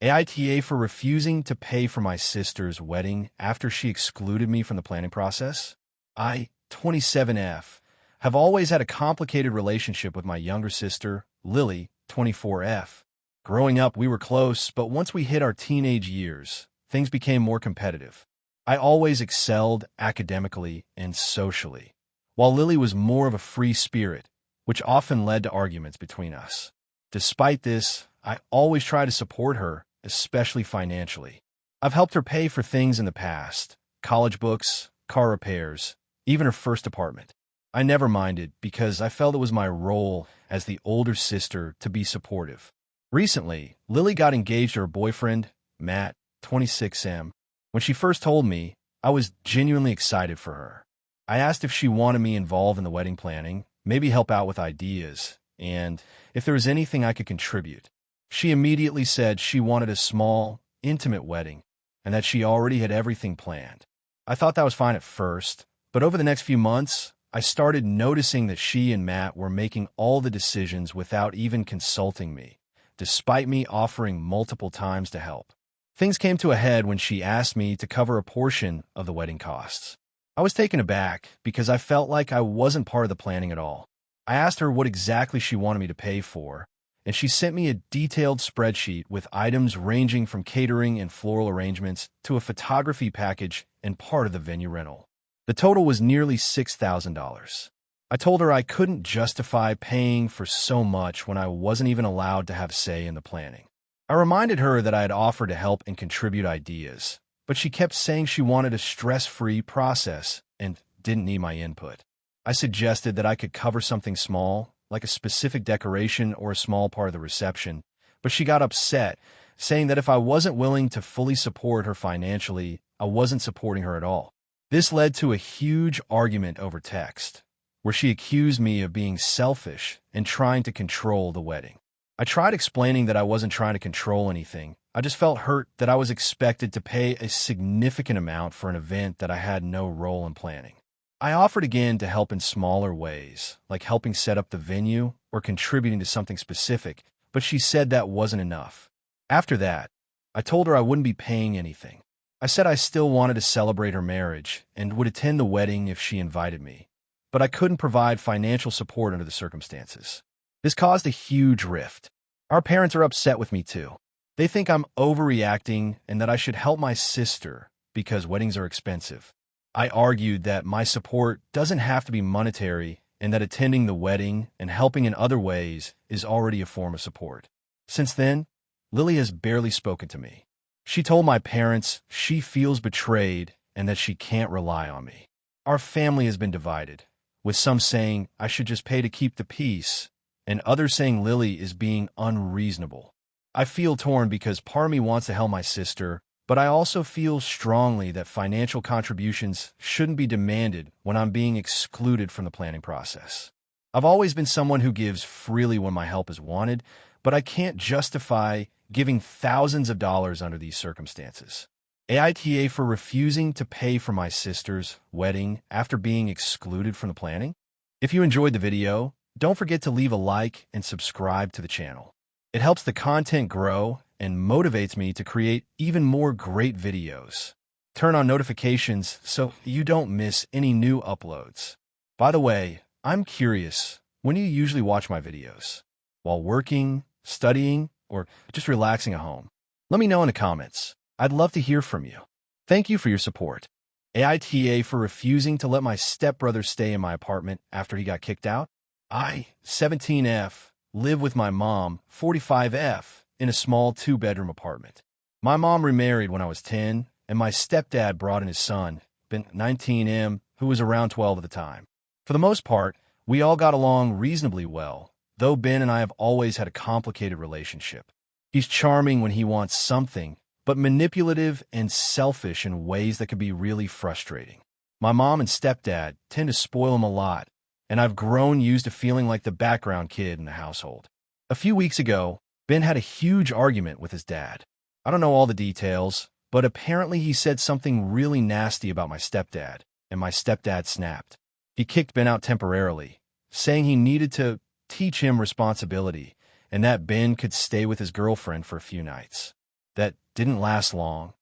AITA for refusing to pay for my sister's wedding after she excluded me from the planning process. I, 27F, have always had a complicated relationship with my younger sister, Lily, 24F. Growing up, we were close, but once we hit our teenage years, things became more competitive. I always excelled academically and socially, while Lily was more of a free spirit, which often led to arguments between us. Despite this, I always try to support her, especially financially. I've helped her pay for things in the past, college books, car repairs, even her first apartment. I never minded because I felt it was my role as the older sister to be supportive. Recently, Lily got engaged to her boyfriend, Matt, 26M. When she first told me, I was genuinely excited for her. I asked if she wanted me involved in the wedding planning, maybe help out with ideas, and if there was anything I could contribute. She immediately said she wanted a small, intimate wedding, and that she already had everything planned. I thought that was fine at first, but over the next few months, I started noticing that she and Matt were making all the decisions without even consulting me, despite me offering multiple times to help. Things came to a head when she asked me to cover a portion of the wedding costs. I was taken aback because I felt like I wasn't part of the planning at all. I asked her what exactly she wanted me to pay for, and she sent me a detailed spreadsheet with items ranging from catering and floral arrangements to a photography package and part of the venue rental. The total was nearly $6,000. I told her I couldn't justify paying for so much when I wasn't even allowed to have say in the planning. I reminded her that I had offered to help and contribute ideas, but she kept saying she wanted a stress-free process and didn't need my input. I suggested that I could cover something small, like a specific decoration or a small part of the reception, but she got upset, saying that if I wasn't willing to fully support her financially, I wasn't supporting her at all. This led to a huge argument over text, where she accused me of being selfish and trying to control the wedding. I tried explaining that I wasn't trying to control anything. I just felt hurt that I was expected to pay a significant amount for an event that I had no role in planning. I offered again to help in smaller ways, like helping set up the venue or contributing to something specific, but she said that wasn't enough. After that, I told her I wouldn't be paying anything. I said I still wanted to celebrate her marriage and would attend the wedding if she invited me, but I couldn't provide financial support under the circumstances. This caused a huge rift. Our parents are upset with me too. They think I'm overreacting and that I should help my sister because weddings are expensive. I argued that my support doesn't have to be monetary and that attending the wedding and helping in other ways is already a form of support. Since then, Lily has barely spoken to me. She told my parents she feels betrayed and that she can't rely on me. Our family has been divided, with some saying I should just pay to keep the peace, and others saying Lily is being unreasonable. I feel torn because part of me wants to help my sister, but I also feel strongly that financial contributions shouldn't be demanded when I'm being excluded from the planning process. I've always been someone who gives freely when my help is wanted, but I can't justify giving thousands of dollars under these circumstances. AITA for refusing to pay for my sister's wedding after being excluded from the planning? If you enjoyed the video, don't forget to leave a like and subscribe to the channel. It helps the content grow and motivates me to create even more great videos. Turn on notifications so you don't miss any new uploads. By the way, I'm curious, when do you usually watch my videos? While working, studying, or just relaxing at home? Let me know in the comments. I'd love to hear from you. Thank you for your support. AITA for refusing to let my stepbrother stay in my apartment after he got kicked out. I, 17F, live with my mom, 45F, in a small 2-bedroom apartment. My mom remarried when I was 10, and my stepdad brought in his son, Ben 19M, who was around 12 at the time. For the most part, we all got along reasonably well, though Ben and I have always had a complicated relationship. He's charming when he wants something, but manipulative and selfish in ways that can be really frustrating. My mom and stepdad tend to spoil him a lot, and I've grown used to feeling like the background kid in the household. A few weeks ago, Ben had a huge argument with his dad. I don't know all the details, but apparently he said something really nasty about my stepdad, and my stepdad snapped. He kicked Ben out temporarily, saying he needed to teach him responsibility and that Ben could stay with his girlfriend for a few nights. that didn't last long,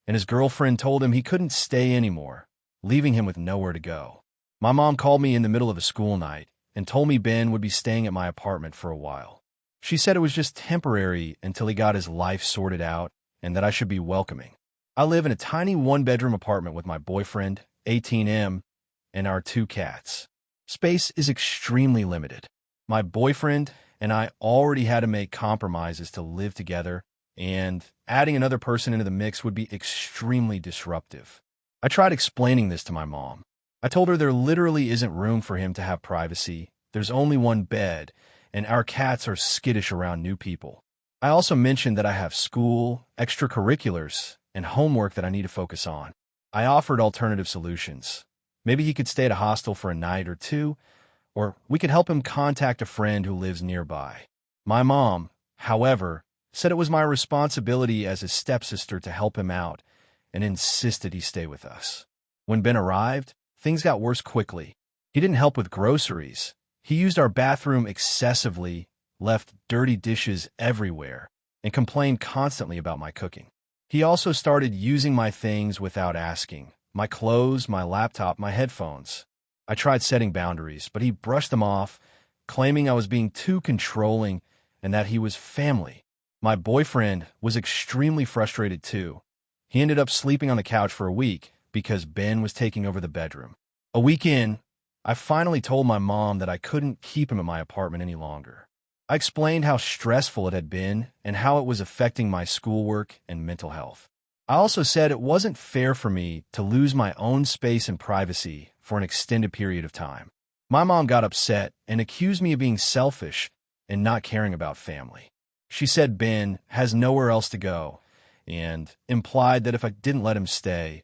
and his girlfriend told him he couldn't stay anymore, leaving him with nowhere to go. My mom called me in the middle of a school night and told me Ben would be staying at my apartment for a while. She said it was just temporary until he got his life sorted out and that I should be welcoming. I live in a tiny one-bedroom apartment with my boyfriend, 18M, and our 2 cats. Space is extremely limited. My boyfriend and I already had to make compromises to live together, and adding another person into the mix would be extremely disruptive. I tried explaining this to my mom. I told her there literally isn't room for him to have privacy. There's only one bed, and our cats are skittish around new people. I also mentioned that I have school, extracurriculars, and homework that I need to focus on. I offered alternative solutions. Maybe he could stay at a hostel for a night or two, or we could help him contact a friend who lives nearby. My mom, however, said it was my responsibility as his stepsister to help him out and insisted he stay with us. When Ben arrived, things got worse quickly. He didn't help with groceries. He used our bathroom excessively, left dirty dishes everywhere, and complained constantly about my cooking. He also started using my things without asking. My clothes, my laptop, my headphones. I tried setting boundaries, but he brushed them off, claiming I was being too controlling and that he was family. My boyfriend was extremely frustrated too. He ended up sleeping on the couch for a week because Ben was taking over the bedroom. A week in, I finally told my mom that I couldn't keep him at my apartment any longer. I explained how stressful it had been and how it was affecting my schoolwork and mental health. I also said it wasn't fair for me to lose my own space and privacy for an extended period of time. My mom got upset and accused me of being selfish and not caring about family. She said Ben has nowhere else to go and implied that if I didn't let him stay,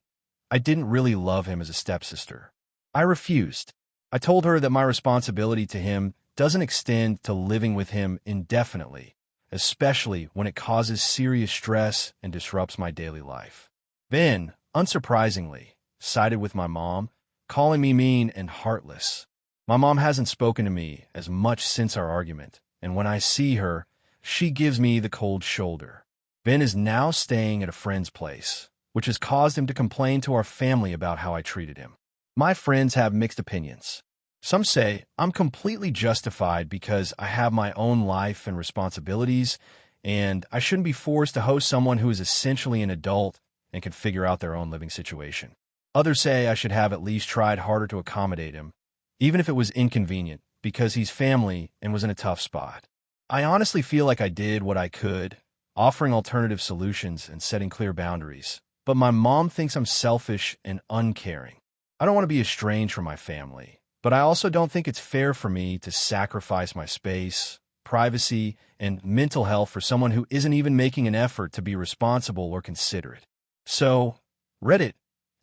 I didn't really love him as a stepsister. I refused. I told her that my responsibility to him doesn't extend to living with him indefinitely, especially when it causes serious stress and disrupts my daily life. Ben, unsurprisingly, sided with my mom, calling me mean and heartless. My mom hasn't spoken to me as much since our argument, and when I see her, she gives me the cold shoulder. Ben is now staying at a friend's place, which has caused him to complain to our family about how I treated him. My friends have mixed opinions. Some say I'm completely justified because I have my own life and responsibilities, and I shouldn't be forced to host someone who is essentially an adult and can figure out their own living situation. Others say I should have at least tried harder to accommodate him, even if it was inconvenient, because he's family and was in a tough spot. I honestly feel like I did what I could, offering alternative solutions and setting clear boundaries, but my mom thinks I'm selfish and uncaring. I don't want to be estranged from my family, but I also don't think it's fair for me to sacrifice my space, privacy, and mental health for someone who isn't even making an effort to be responsible or considerate. So, Reddit,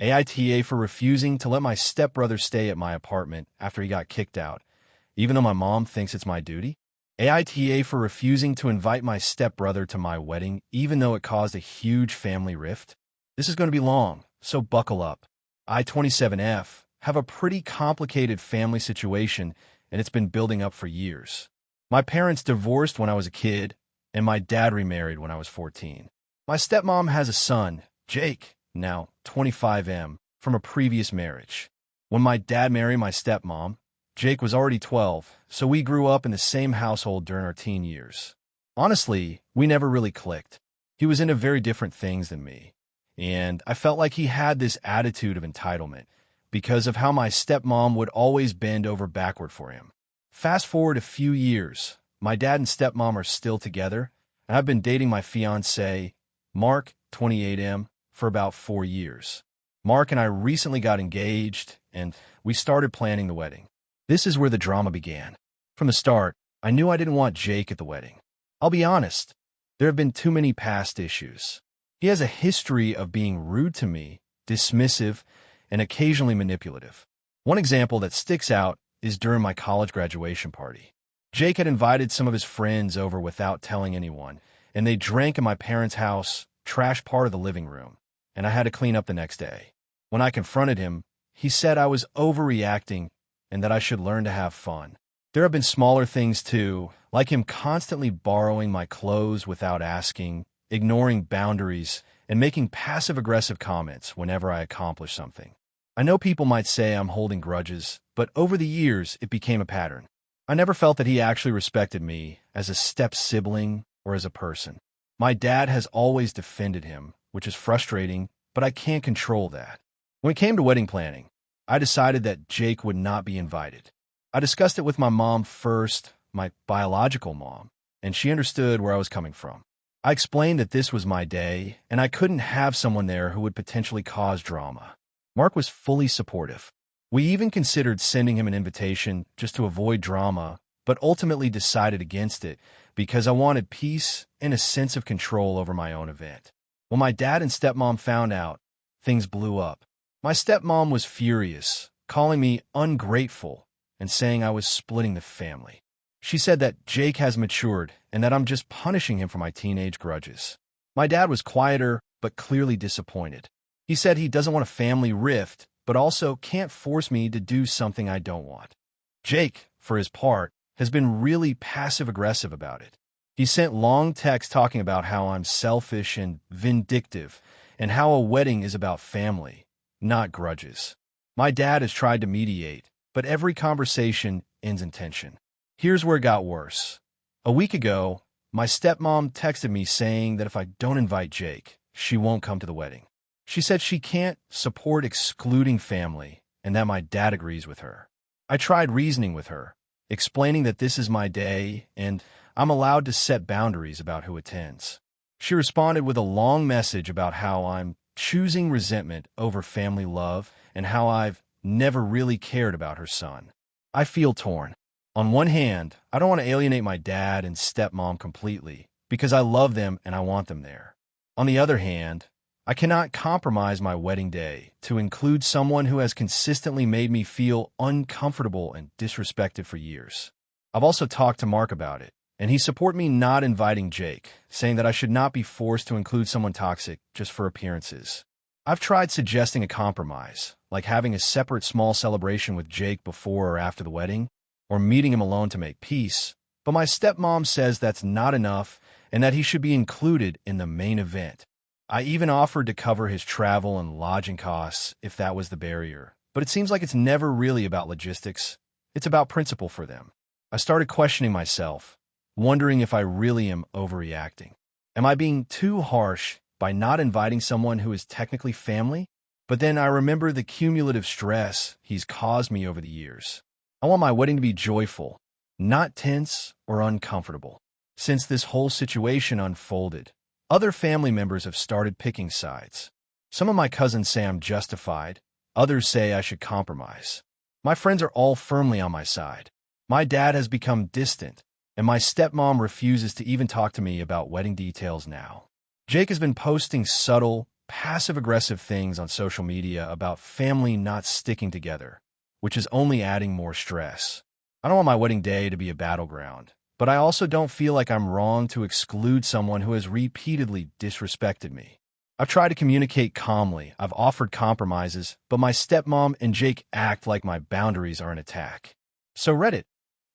AITA for refusing to let my stepbrother stay at my apartment after he got kicked out, even though my mom thinks it's my duty. AITA for refusing to invite my stepbrother to my wedding, even though it caused a huge family rift. This is going to be long, so buckle up. I-27F have a pretty complicated family situation, and it's been building up for years. My parents divorced when I was a kid, and my dad remarried when I was 14. My stepmom has a son, Jake, now 25M, from a previous marriage. When my dad married my stepmom, Jake was already 12, so we grew up in the same household during our teen years. Honestly, we never really clicked. He was into very different things than me, and I felt like he had this attitude of entitlement because of how my stepmom would always bend over backward for him. Fast forward a few years, my dad and stepmom are still together, and I've been dating my fiancé, Mark, 28M, for about 4 years. Mark and I recently got engaged, and we started planning the wedding. This is where the drama began. From the start, I knew I didn't want Jake at the wedding. I'll be honest, there have been too many past issues. He has a history of being rude to me, dismissive, and occasionally manipulative. One example that sticks out is during my college graduation party. Jake had invited some of his friends over without telling anyone, and they drank in my parents' house, trashed part of the living room, and I had to clean up the next day. When I confronted him, he said I was overreacting and that I should learn to have fun. There have been smaller things too, like him constantly borrowing my clothes without asking, ignoring boundaries, and making passive-aggressive comments whenever I accomplish something. I know people might say I'm holding grudges, but over the years, it became a pattern. I never felt that he actually respected me as a step-sibling or as a person. My dad has always defended him, which is frustrating, but I can't control that. When it came to wedding planning, I decided that Jake would not be invited. I discussed it with my mom first, my biological mom, and she understood where I was coming from. I explained that this was my day, and I couldn't have someone there who would potentially cause drama. Mark was fully supportive. We even considered sending him an invitation just to avoid drama, but ultimately decided against it because I wanted peace and a sense of control over my own event. When my dad and stepmom found out, things blew up. My stepmom was furious, calling me ungrateful and saying I was splitting the family. She said that Jake has matured and that I'm just punishing him for my teenage grudges. My dad was quieter, but clearly disappointed. He said he doesn't want a family rift, but also can't force me to do something I don't want. Jake, for his part, has been really passive-aggressive about it. He sent long texts talking about how I'm selfish and vindictive, and how a wedding is about family, not grudges. My dad has tried to mediate, but every conversation ends in tension. Here's where it got worse. A week ago, my stepmom texted me saying that if I don't invite Jake, she won't come to the wedding. She said she can't support excluding family and that my dad agrees with her. I tried reasoning with her, explaining that this is my day and I'm allowed to set boundaries about who attends. She responded with a long message about how I'm choosing resentment over family love and how I've never really cared about her son. I feel torn. On one hand, I don't want to alienate my dad and stepmom completely because I love them and I want them there. On the other hand, I cannot compromise my wedding day to include someone who has consistently made me feel uncomfortable and disrespected for years. I've also talked to Mark about it, and he supported me not inviting Jake, saying that I should not be forced to include someone toxic just for appearances. I've tried suggesting a compromise, like having a separate small celebration with Jake before or after the wedding, or meeting him alone to make peace, but my stepmom says that's not enough and that he should be included in the main event. I even offered to cover his travel and lodging costs if that was the barrier, but it seems like it's never really about logistics. It's about principle for them. I started questioning myself, wondering if I really am overreacting. Am I being too harsh by not inviting someone who is technically family? But then I remember the cumulative stress he's caused me over the years. I want my wedding to be joyful, not tense or uncomfortable. Since this whole situation unfolded, other family members have started picking sides. Some of my cousins say I'm justified. Others say I should compromise. My friends are all firmly on my side. My dad has become distant, and my stepmom refuses to even talk to me about wedding details now. Jake has been posting subtle, passive-aggressive things on social media about family not sticking together, which is only adding more stress. I don't want my wedding day to be a battleground, but I also don't feel like I'm wrong to exclude someone who has repeatedly disrespected me. I've tried to communicate calmly, I've offered compromises, but my stepmom and Jake act like my boundaries are an attack. So Reddit,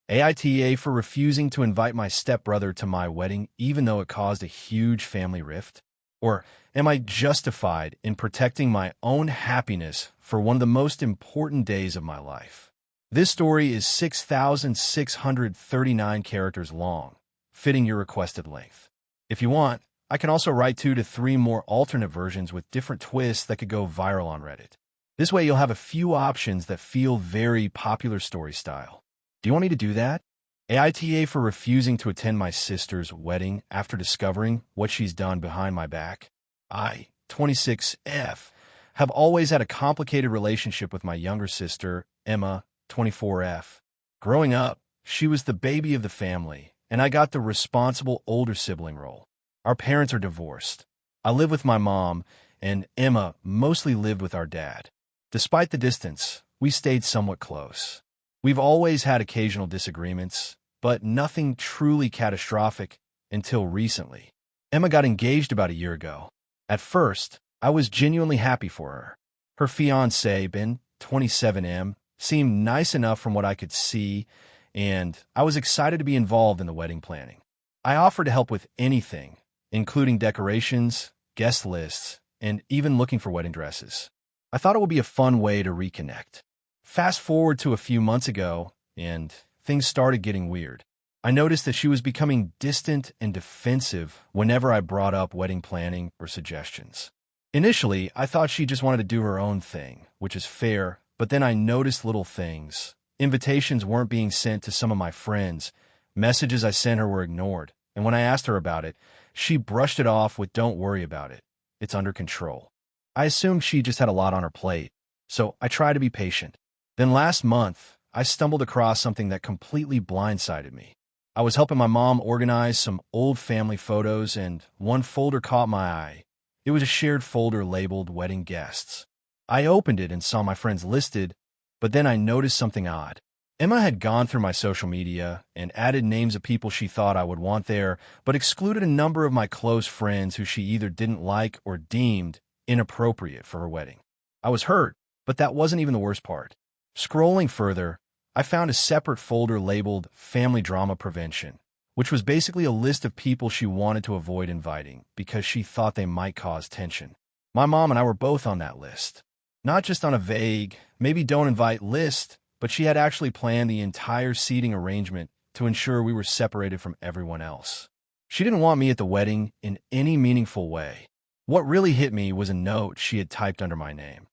AITA for refusing to invite my stepbrother to my wedding even though it caused a huge family rift? Or am I justified in protecting my own happiness for one of the most important days of my life? This story is 6,639 characters long, fitting your requested length. If you want, I can also write 2 to 3 more alternate versions with different twists that could go viral on Reddit. This way you'll have a few options that feel very popular story style. Do you want me to do that? AITA for refusing to attend my sister's wedding after discovering what she's done behind my back. I, 26F, have always had a complicated relationship with my younger sister, Emma, 24F. Growing up, she was the baby of the family, and I got the responsible older sibling role. Our parents are divorced. I live with my mom, and Emma mostly lived with our dad. Despite the distance, we stayed somewhat close. We've always had occasional disagreements, but nothing truly catastrophic until recently. Emma got engaged about a year ago. At first, I was genuinely happy for her. Her fiancé, Ben, 27M, seemed nice enough from what I could see, and I was excited to be involved in the wedding planning. I offered to help with anything, including decorations, guest lists, and even looking for wedding dresses. I thought it would be a fun way to reconnect. Fast forward to a few months ago, and things started getting weird. I noticed that she was becoming distant and defensive whenever I brought up wedding planning or suggestions. Initially, I thought she just wanted to do her own thing, which is fair, but then I noticed little things. Invitations weren't being sent to some of my friends, messages I sent her were ignored, and when I asked her about it, she brushed it off with "don't worry about it. It's under control." I assumed she just had a lot on her plate, so I tried to be patient. Then last month, I stumbled across something that completely blindsided me. I was helping my mom organize some old family photos, and one folder caught my eye. It was a shared folder labeled Wedding Guests. I opened it and saw my friends listed, but then I noticed something odd. Emma had gone through my social media and added names of people she thought I would want there, but excluded a number of my close friends who she either didn't like or deemed inappropriate for her wedding. I was hurt, but that wasn't even the worst part. Scrolling further, I found a separate folder labeled Family Drama Prevention, which was basically a list of people she wanted to avoid inviting because she thought they might cause tension. My mom and I were both on that list. Not just on a vague, maybe don't invite list, but she had actually planned the entire seating arrangement to ensure we were separated from everyone else. She didn't want me at the wedding in any meaningful way. What really hit me was a note she had typed under my name.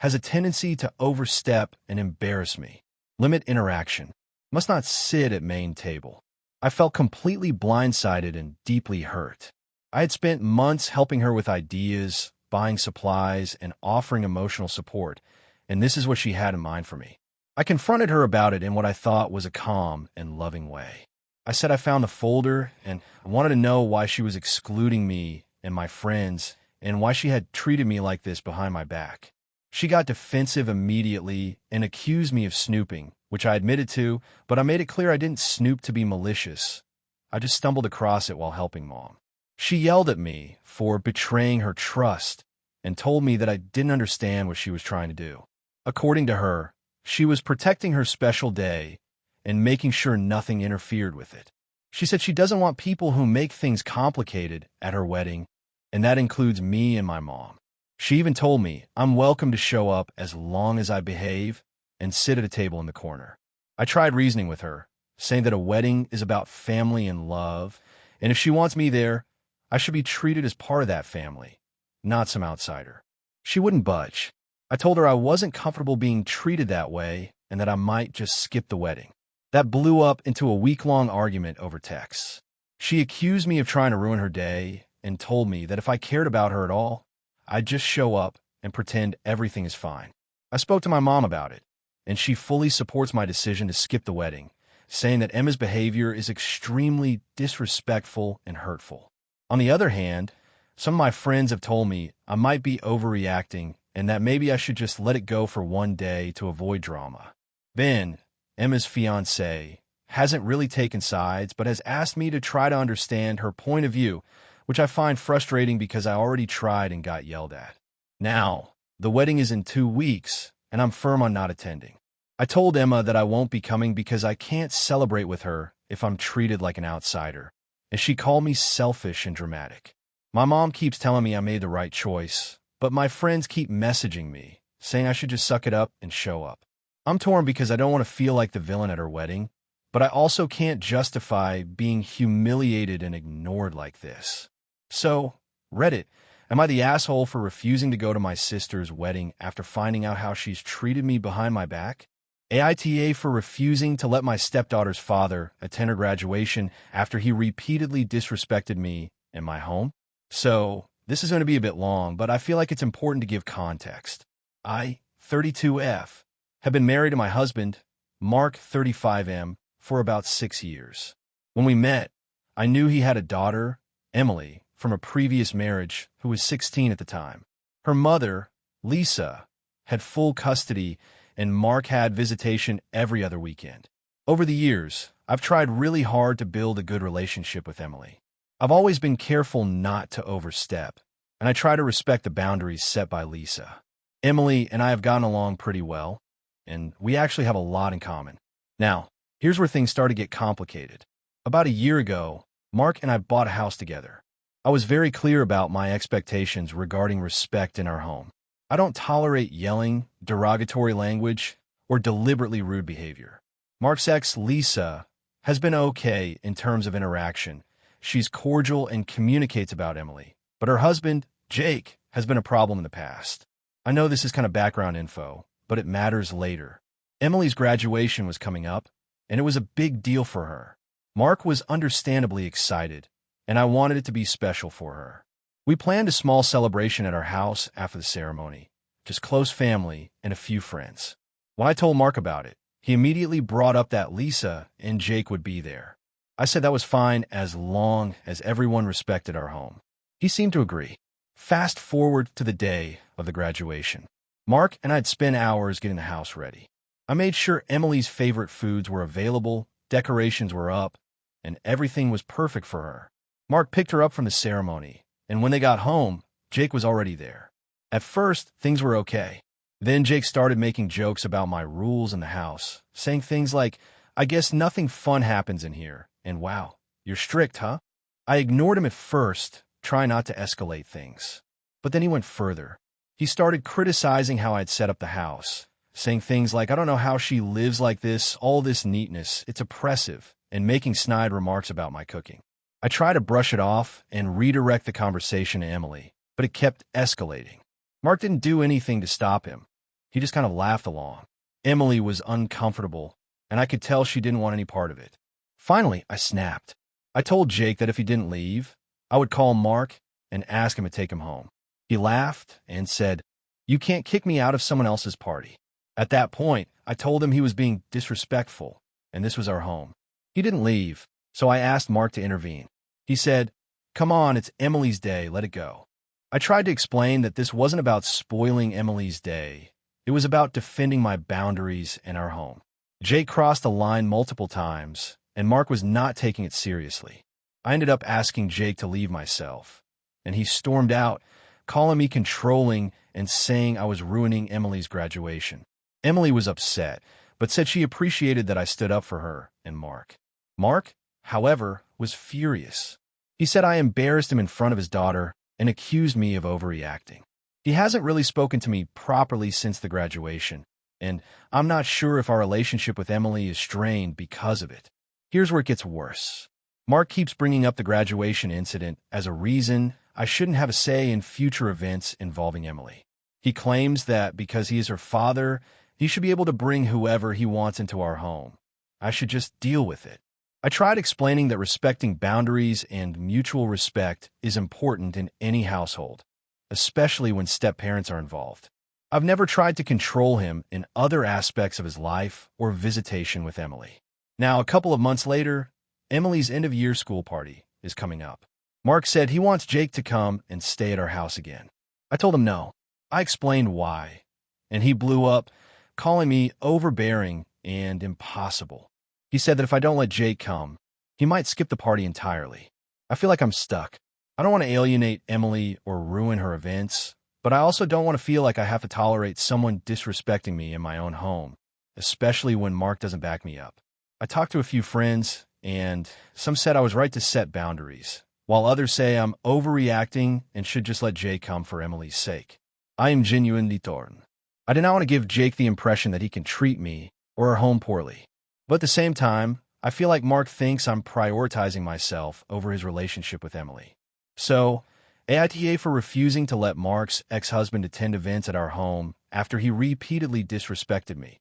Has a tendency to overstep and embarrass me. Limit interaction. Must not sit at main table. I felt completely blindsided and deeply hurt. I had spent months helping her with ideas, buying supplies, and offering emotional support, and this is what she had in mind for me. I confronted her about it in what I thought was a calm and loving way. I said I found the folder and I wanted to know why she was excluding me and my friends and why she had treated me like this behind my back. She got defensive immediately and accused me of snooping, which I admitted to, but I made it clear I didn't snoop to be malicious. I just stumbled across it while helping Mom. She yelled at me for betraying her trust and told me that I didn't understand what she was trying to do. According to her, she was protecting her special day and making sure nothing interfered with it. She said she doesn't want people who make things complicated at her wedding, and that includes me and my mom. She even told me I'm welcome to show up as long as I behave and sit at a table in the corner. I tried reasoning with her, saying that a wedding is about family and love, and if she wants me there, I should be treated as part of that family, not some outsider. She wouldn't budge. I told her I wasn't comfortable being treated that way and that I might just skip the wedding. That blew up into a week-long argument over texts. She accused me of trying to ruin her day and told me that if I cared about her at all, I'd just show up and pretend everything is fine. I spoke to my mom about it, and she fully supports my decision to skip the wedding, saying that Emma's behavior is extremely disrespectful and hurtful. On the other hand, some of my friends have told me I might be overreacting and that maybe I should just let it go for one day to avoid drama. Ben, Emma's fiancé, hasn't really taken sides but has asked me to try to understand her point of view, which I find frustrating because I already tried and got yelled at. Now, the wedding is in 2 weeks, and I'm firm on not attending. I told Emma that I won't be coming because I can't celebrate with her if I'm treated like an outsider, and she called me selfish and dramatic. My mom keeps telling me I made the right choice, but my friends keep messaging me, saying I should just suck it up and show up. I'm torn because I don't want to feel like the villain at her wedding, but I also can't justify being humiliated and ignored like this. So, Reddit, am I the asshole for refusing to go to my sister's wedding after finding out how she's treated me behind my back? AITA for refusing to let my stepdaughter's father attend her graduation after he repeatedly disrespected me and my home? So, this is going to be a bit long, but I feel like it's important to give context. I, 32F, have been married to my husband, Mark, 35M, for about 6 years. When we met, I knew he had a daughter, Emily, from a previous marriage who was 16 at the time. Her mother, Lisa, had full custody, and Mark had visitation every other weekend. Over the years, I've tried really hard to build a good relationship with Emily. I've always been careful not to overstep, and I try to respect the boundaries set by Lisa. Emily and I have gotten along pretty well, and we actually have a lot in common. Now, here's where things start to get complicated. About a year ago, Mark and I bought a house together. I was very clear about my expectations regarding respect in our home. I don't tolerate yelling, derogatory language, or deliberately rude behavior. Mark's ex, Lisa, has been okay in terms of interaction. She's cordial and communicates about Emily. But her husband, Jake, has been a problem in the past. I know this is kind of background info, but it matters later. Emily's graduation was coming up, and it was a big deal for her. Mark was understandably excited, and I wanted it to be special for her. We planned a small celebration at our house after the ceremony, just close family and a few friends. When I told Mark about it, he immediately brought up that Lisa and Jake would be there. I said that was fine as long as everyone respected our home. He seemed to agree. Fast forward to the day of the graduation. Mark and I'd spent hours getting the house ready. I made sure Emily's favorite foods were available, decorations were up, and everything was perfect for her. Mark picked her up from the ceremony, and when they got home, Jake was already there. At first, things were okay. Then Jake started making jokes about my rules in the house, saying things like, "I guess nothing fun happens in here," and "Wow, you're strict, huh?" I ignored him at first, trying not to escalate things. But then he went further. He started criticizing how I'd set up the house, saying things like, "I don't know how she lives like this, all this neatness, it's oppressive," and making snide remarks about my cooking. I tried to brush it off and redirect the conversation to Emily, but it kept escalating. Mark didn't do anything to stop him. He just kind of laughed along. Emily was uncomfortable, and I could tell she didn't want any part of it. Finally, I snapped. I told Jake that if he didn't leave, I would call Mark and ask him to take him home. He laughed and said, "You can't kick me out of someone else's party." At that point, I told him he was being disrespectful, and this was our home. He didn't leave, so I asked Mark to intervene. He said, "Come on, it's Emily's day, let it go." I tried to explain that this wasn't about spoiling Emily's day. It was about defending my boundaries and our home. Jake crossed the line multiple times, and Mark was not taking it seriously. I ended up asking Jake to leave myself, and he stormed out, calling me controlling and saying I was ruining Emily's graduation. Emily was upset, but said she appreciated that I stood up for her and Mark. Mark, however, was furious. He said I embarrassed him in front of his daughter and accused me of overreacting. He hasn't really spoken to me properly since the graduation, and I'm not sure if our relationship with Emily is strained because of it. Here's where it gets worse. Mark keeps bringing up the graduation incident as a reason I shouldn't have a say in future events involving Emily. He claims that because he is her father, he should be able to bring whoever he wants into our home. I should just deal with it. I tried explaining that respecting boundaries and mutual respect is important in any household, especially when step-parents are involved. I've never tried to control him in other aspects of his life or visitation with Emily. Now, a couple of months later, Emily's end-of-year school party is coming up. Mark said he wants Jake to come and stay at our house again. I told him no. I explained why, and he blew up, calling me overbearing and impossible. He said that if I don't let Jake come, he might skip the party entirely. I feel like I'm stuck. I don't want to alienate Emily or ruin her events, but I also don't want to feel like I have to tolerate someone disrespecting me in my own home, especially when Mark doesn't back me up. I talked to a few friends, and some said I was right to set boundaries, while others say I'm overreacting and should just let Jake come for Emily's sake. I am genuinely torn. I do not want to give Jake the impression that he can treat me or our home poorly. But at the same time, I feel like Mark thinks I'm prioritizing myself over his relationship with Emily. So, AITA for refusing to let Mark's ex-husband attend events at our home after he repeatedly disrespected me.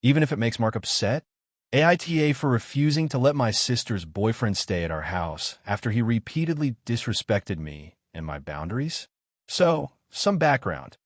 Even if it makes Mark upset, AITA for refusing to let my sister's boyfriend stay at our house after he repeatedly disrespected me and my boundaries. So, some background.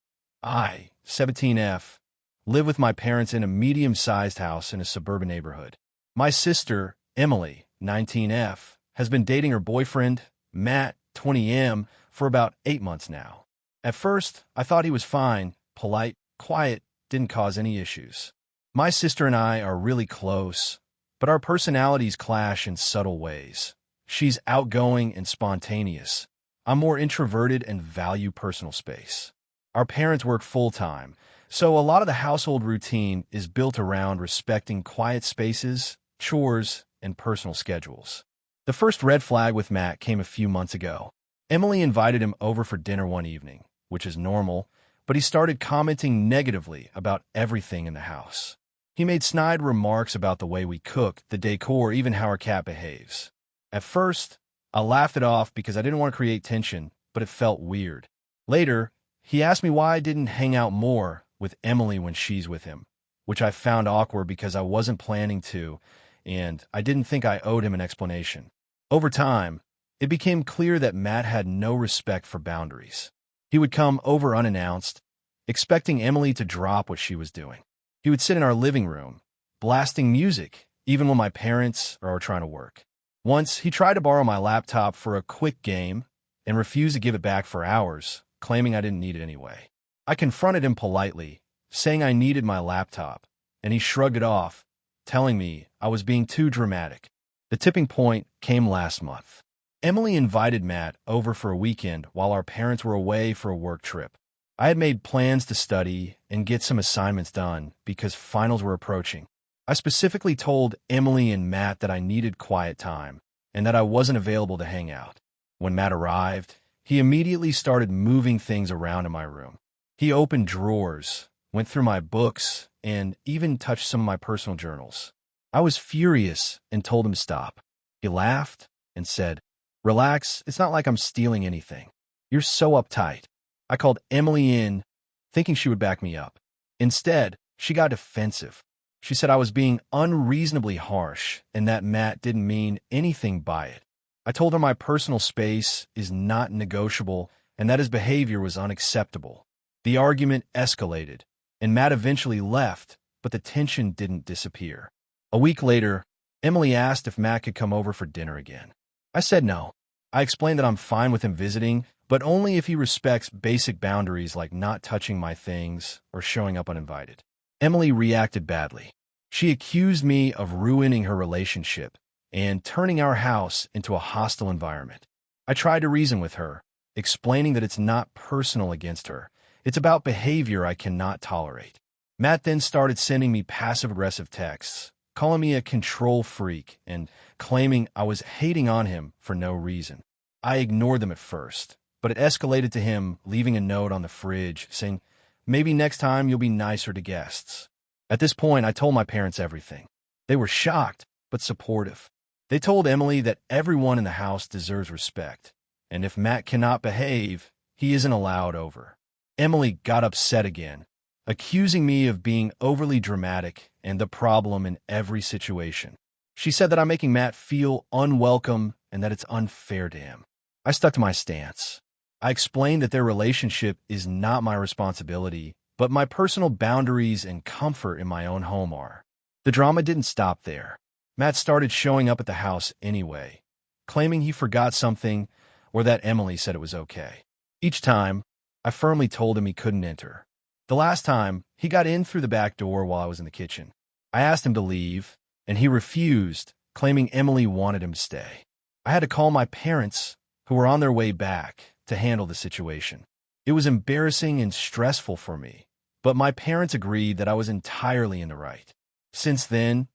I, 17F, live with my parents in a medium-sized house in a suburban neighborhood. My sister, Emily, 19F, has been dating her boyfriend, Matt, 20M, for about 8 months now. At first, I thought he was fine, polite, quiet, didn't cause any issues. My sister and I are really close, but our personalities clash in subtle ways. She's outgoing and spontaneous. I'm more introverted and value personal space. Our parents work full-time, so a lot of the household routine is built around respecting quiet spaces, chores, and personal schedules. The first red flag with Matt came a few months ago. Emily invited him over for dinner one evening, which is normal, but he started commenting negatively about everything in the house. He made snide remarks about the way we cook, the decor, even how our cat behaves. At first, I laughed it off because I didn't want to create tension, but it felt weird. Later, he asked me why I didn't hang out more with Emily when she's with him, which I found awkward because I wasn't planning to, and I didn't think I owed him an explanation. Over time, it became clear that Matt had no respect for boundaries. He would come over unannounced, expecting Emily to drop what she was doing. He would sit in our living room, blasting music, even when my parents are trying to work. Once, he tried to borrow my laptop for a quick game and refused to give it back for hours, claiming I didn't need it anyway. I confronted him politely, saying I needed my laptop, and he shrugged it off, telling me I was being too dramatic. The tipping point came last month. Emily invited Matt over for a weekend while our parents were away for a work trip. I had made plans to study and get some assignments done because finals were approaching. I specifically told Emily and Matt that I needed quiet time and that I wasn't available to hang out. When Matt arrived, he immediately started moving things around in my room. He opened drawers, went through my books, and even touched some of my personal journals. I was furious and told him to stop. He laughed and said, "Relax, it's not like I'm stealing anything. You're so uptight." I called Emily in, thinking she would back me up. Instead, she got defensive. She said I was being unreasonably harsh and that Matt didn't mean anything by it. I told her my personal space is not negotiable and that his behavior was unacceptable. The argument escalated, and Matt eventually left, but the tension didn't disappear. A week later, Emily asked if Matt could come over for dinner again. I said no. I explained that I'm fine with him visiting, but only if he respects basic boundaries like not touching my things or showing up uninvited. Emily reacted badly. She accused me of ruining her relationship and turning our house into a hostile environment. I tried to reason with her, explaining that it's not personal against her. It's about behavior I cannot tolerate. Matt then started sending me passive-aggressive texts, calling me a control freak and claiming I was hating on him for no reason. I ignored them at first, but it escalated to him leaving a note on the fridge saying, "Maybe next time you'll be nicer to guests." At this point, I told my parents everything. They were shocked, but supportive. They told Emily that everyone in the house deserves respect, and if Matt cannot behave, he isn't allowed over. Emily got upset again, accusing me of being overly dramatic and the problem in every situation. She said that I'm making Matt feel unwelcome and that it's unfair to him. I stuck to my stance. I explained that their relationship is not my responsibility, but my personal boundaries and comfort in my own home are. The drama didn't stop there. Matt started showing up at the house anyway, claiming he forgot something or that Emily said it was okay. Each time, I firmly told him he couldn't enter. The last time, he got in through the back door while I was in the kitchen. I asked him to leave, and he refused, claiming Emily wanted him to stay. I had to call my parents, who were on their way back, to handle the situation. It was embarrassing and stressful for me, but my parents agreed that I was entirely in the right. Since then,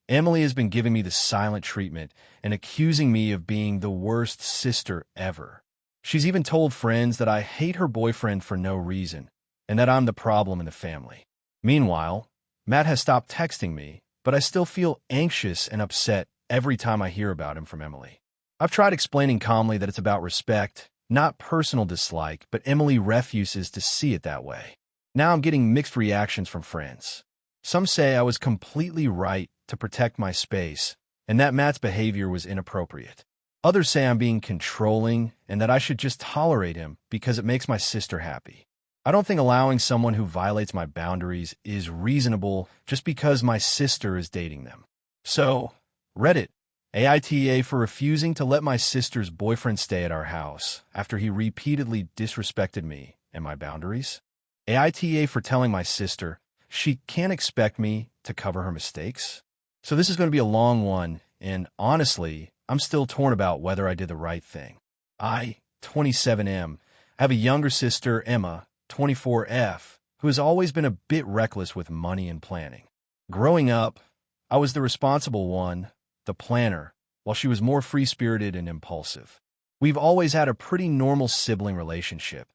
Emily has been giving me the silent treatment and accusing me of being the worst sister ever. She's even told friends that I hate her boyfriend for no reason and that I'm the problem in the family. Meanwhile, Matt has stopped texting me, but I still feel anxious and upset every time I hear about him from Emily. I've tried explaining calmly that it's about respect, not personal dislike, but Emily refuses to see it that way. Now I'm getting mixed reactions from friends. Some say I was completely right to protect my space and that Matt's behavior was inappropriate. Others say I'm being controlling and that I should just tolerate him because it makes my sister happy. I don't think allowing someone who violates my boundaries is reasonable just because my sister is dating them. So, Reddit, AITA for refusing to let my sister's boyfriend stay at our house after he repeatedly disrespected me and my boundaries. AITA for telling my sister she can't expect me to cover her mistakes. So this is going to be a long one, and honestly, I'm still torn about whether I did the right thing. I, 27M, have a younger sister, Emma, 24F, who has always been a bit reckless with money and planning. Growing up, I was the responsible one, the planner, while she was more free-spirited and impulsive. We've always had a pretty normal sibling relationship,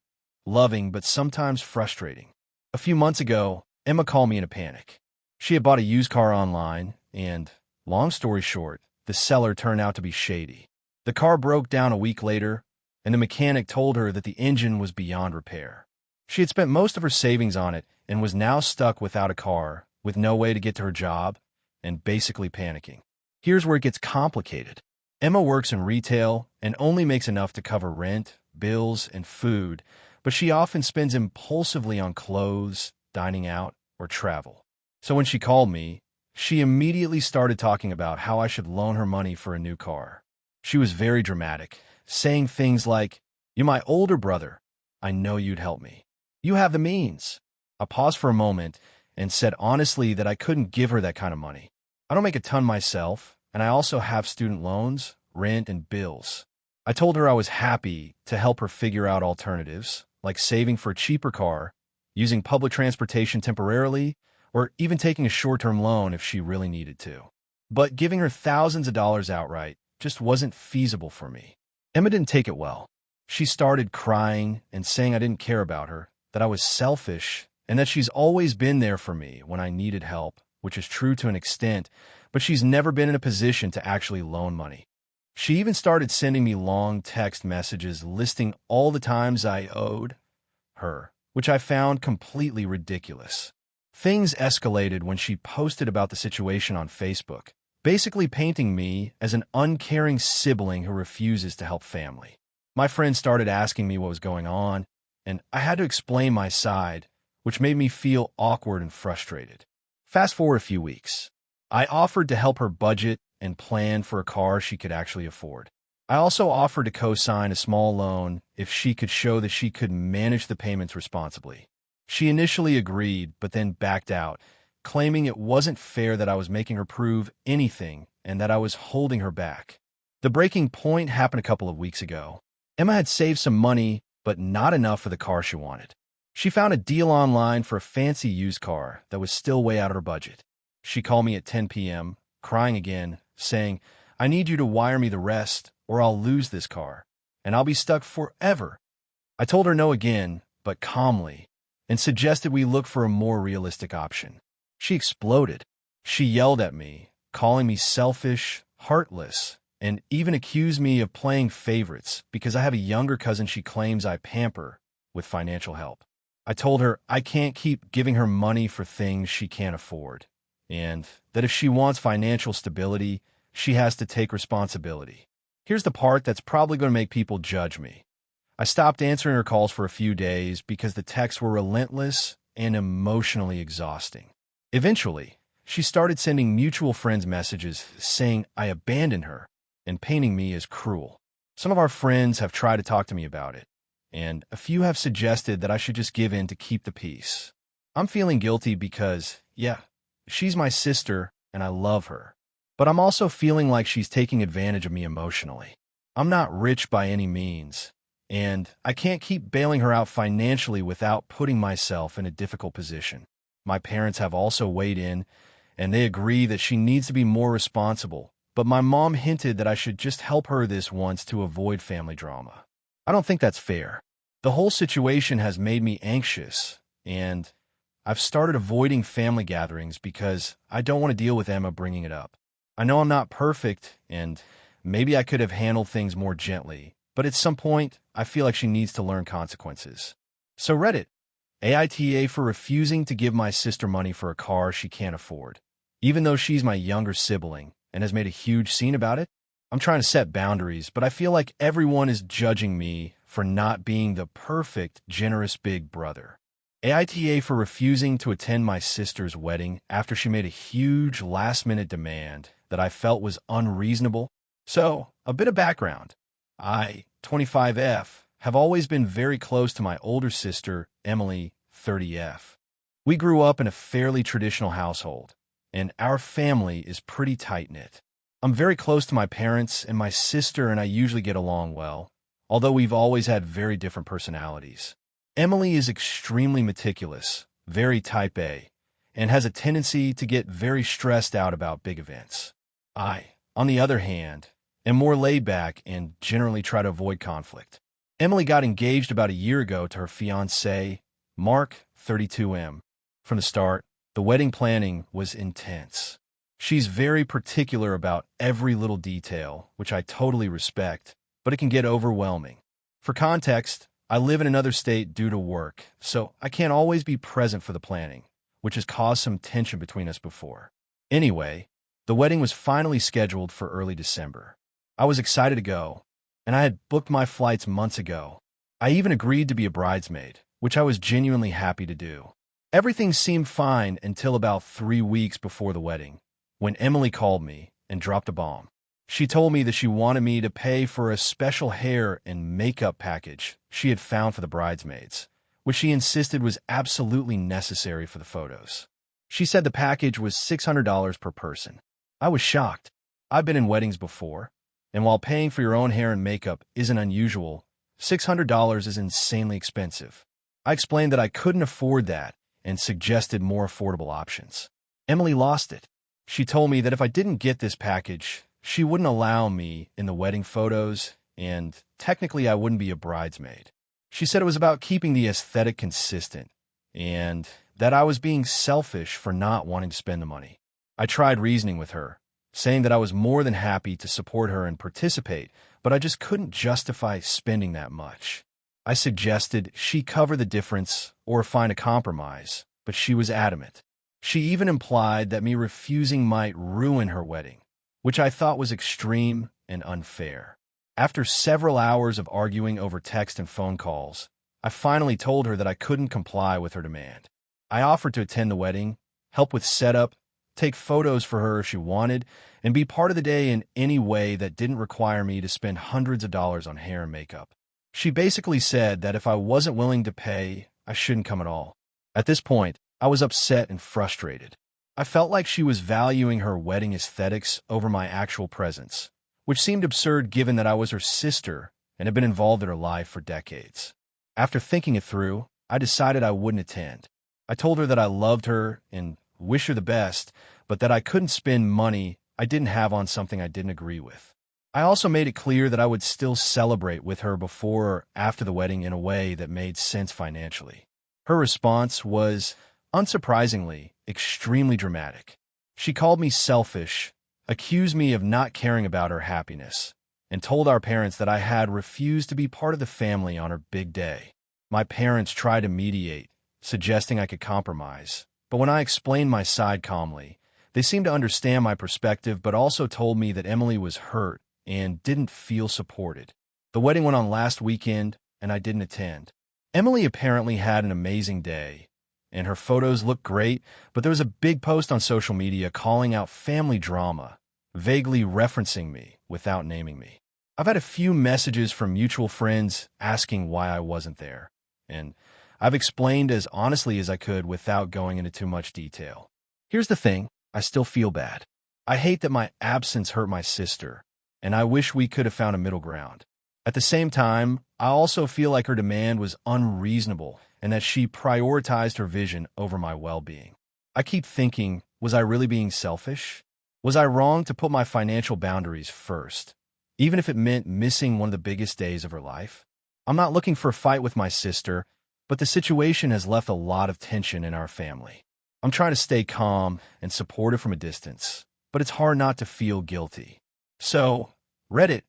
loving but sometimes frustrating. A few months ago, Emma called me in a panic. She had bought a used car online, and, long story short, the seller turned out to be shady. The car broke down a week later, and the mechanic told her that the engine was beyond repair. She had spent most of her savings on it and was now stuck without a car, with no way to get to her job, and basically panicking. Here's where it gets complicated. Emma works in retail and only makes enough to cover rent, bills, and food, but she often spends impulsively on clothes, dining out, or travel. So when she called me, she immediately started talking about how I should loan her money for a new car. She was very dramatic, saying things like, "You're my older brother. I know you'd help me. You have the means." I paused for a moment and said honestly that I couldn't give her that kind of money. I don't make a ton myself, and I also have student loans, rent, and bills. I told her I was happy to help her figure out alternatives, like saving for a cheaper car, using public transportation temporarily, or even taking a short-term loan if she really needed to. But giving her thousands of dollars outright just wasn't feasible for me. Emma didn't take it well. She started crying and saying I didn't care about her, that I was selfish, and that she's always been there for me when I needed help, which is true to an extent, but she's never been in a position to actually loan money. She even started sending me long text messages listing all the times I owed her, which I found completely ridiculous. Things escalated when she posted about the situation on Facebook, basically painting me as an uncaring sibling who refuses to help family. My friends started asking me what was going on, and I had to explain my side, which made me feel awkward and frustrated. Fast forward a few weeks. I offered to help her budget and plan for a car she could actually afford. I also offered to co-sign a small loan if she could show that she could manage the payments responsibly. She initially agreed, but then backed out, claiming it wasn't fair that I was making her prove anything and that I was holding her back. The breaking point happened a couple of weeks ago. Emma had saved some money, but not enough for the car she wanted. She found a deal online for a fancy used car that was still way out of her budget. She called me at 10 p.m., crying again, saying, "I need you to wire me the rest, or I'll lose this car, and I'll be stuck forever." I told her no again, but calmly, and suggested we look for a more realistic option. She exploded. She yelled at me, calling me selfish, heartless, and even accused me of playing favorites because I have a younger cousin she claims I pamper with financial help. I told her I can't keep giving her money for things she can't afford, and that if she wants financial stability, she has to take responsibility. Here's the part that's probably going to make people judge me. I stopped answering her calls for a few days because the texts were relentless and emotionally exhausting. Eventually, she started sending mutual friends messages saying I abandoned her and painting me as cruel. Some of our friends have tried to talk to me about it, and a few have suggested that I should just give in to keep the peace. I'm feeling guilty because, yeah, she's my sister and I love her. But I'm also feeling like she's taking advantage of me emotionally. I'm not rich by any means, and I can't keep bailing her out financially without putting myself in a difficult position. My parents have also weighed in, and they agree that she needs to be more responsible, but my mom hinted that I should just help her this once to avoid family drama. I don't think that's fair. The whole situation has made me anxious, and I've started avoiding family gatherings because I don't want to deal with Emma bringing it up. I know I'm not perfect, and maybe I could have handled things more gently, but at some point, I feel like she needs to learn consequences. So Reddit, AITA for refusing to give my sister money for a car she can't afford, even though she's my younger sibling and has made a huge scene about it. I'm trying to set boundaries, but I feel like everyone is judging me for not being the perfect, generous big brother. AITA for refusing to attend my sister's wedding after she made a huge last-minute demand that I felt was unreasonable. So, a bit of background. I, 25F, have always been very close to my older sister, Emily, 30F. We grew up in a fairly traditional household, and our family is pretty tight-knit. I'm very close to my parents, and my sister and I usually get along well, although we've always had very different personalities. Emily is extremely meticulous, very type A, and has a tendency to get very stressed out about big events. I, on the other hand, am more laid back and generally try to avoid conflict. Emily got engaged about a year ago to her fiancé, Mark, 32M. From the start, the wedding planning was intense. She's very particular about every little detail, which I totally respect, but it can get overwhelming. For context, I live in another state due to work, so I can't always be present for the planning, which has caused some tension between us before. Anyway, the wedding was finally scheduled for early December. I was excited to go, and I had booked my flights months ago. I even agreed to be a bridesmaid, which I was genuinely happy to do. Everything seemed fine until about 3 weeks before the wedding, when Emily called me and dropped a bomb. She told me that she wanted me to pay for a special hair and makeup package she had found for the bridesmaids, which she insisted was absolutely necessary for the photos. She said the package was $600 per person. I was shocked. I've been in weddings before, and while paying for your own hair and makeup isn't unusual, $600 is insanely expensive. I explained that I couldn't afford that and suggested more affordable options. Emily lost it. She told me that if I didn't get this package, she wouldn't allow me in the wedding photos, and technically I wouldn't be a bridesmaid. She said it was about keeping the aesthetic consistent, and that I was being selfish for not wanting to spend the money. I tried reasoning with her, saying that I was more than happy to support her and participate, but I just couldn't justify spending that much. I suggested she cover the difference or find a compromise, but she was adamant. She even implied that me refusing might ruin her wedding, which I thought was extreme and unfair. After several hours of arguing over text and phone calls, I finally told her that I couldn't comply with her demand. I offered to attend the wedding, help with setup, take photos for her if she wanted, and be part of the day in any way that didn't require me to spend hundreds of dollars on hair and makeup. She basically said that if I wasn't willing to pay, I shouldn't come at all. At this point, I was upset and frustrated. I felt like she was valuing her wedding aesthetics over my actual presence, which seemed absurd given that I was her sister and had been involved in her life for decades. After thinking it through, I decided I wouldn't attend. I told her that I loved her and wished her the best, but that I couldn't spend money I didn't have on something I didn't agree with. I also made it clear that I would still celebrate with her before or after the wedding in a way that made sense financially. Her response was, unsurprisingly, extremely dramatic. She called me selfish, accused me of not caring about her happiness, and told our parents that I had refused to be part of the family on her big day. My parents tried to mediate, suggesting I could compromise, but when I explained my side calmly, they seemed to understand my perspective but also told me that Emily was hurt and didn't feel supported. The wedding went on last weekend, and I didn't attend. Emily apparently had an amazing day, and her photos looked great, but there was a big post on social media calling out family drama, vaguely referencing me without naming me. I've had a few messages from mutual friends asking why I wasn't there, and I've explained as honestly as I could without going into too much detail. Here's the thing, I still feel bad. I hate that my absence hurt my sister, and I wish we could have found a middle ground. At the same time, I also feel like her demand was unreasonable and that she prioritized her vision over my well-being. I keep thinking, was I really being selfish? Was I wrong to put my financial boundaries first, even if it meant missing one of the biggest days of her life? I'm not looking for a fight with my sister, but the situation has left a lot of tension in our family. I'm trying to stay calm and supportive from a distance, but it's hard not to feel guilty. So, Reddit,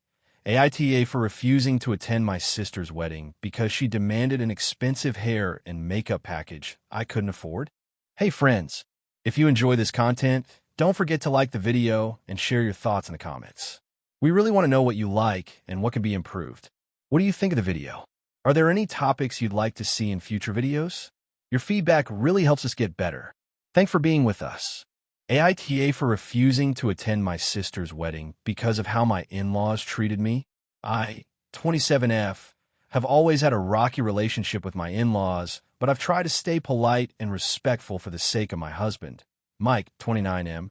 AITA for refusing to attend my sister's wedding because she demanded an expensive hair and makeup package I couldn't afford? Hey friends, if you enjoy this content, don't forget to like the video and share your thoughts in the comments. We really want to know what you like and what can be improved. What do you think of the video? Are there any topics you'd like to see in future videos? Your feedback really helps us get better. Thanks for being with us. AITA for refusing to attend my sister's wedding because of how my in-laws treated me. I, 27F, have always had a rocky relationship with my in-laws, but I've tried to stay polite and respectful for the sake of my husband, Mike, 29M.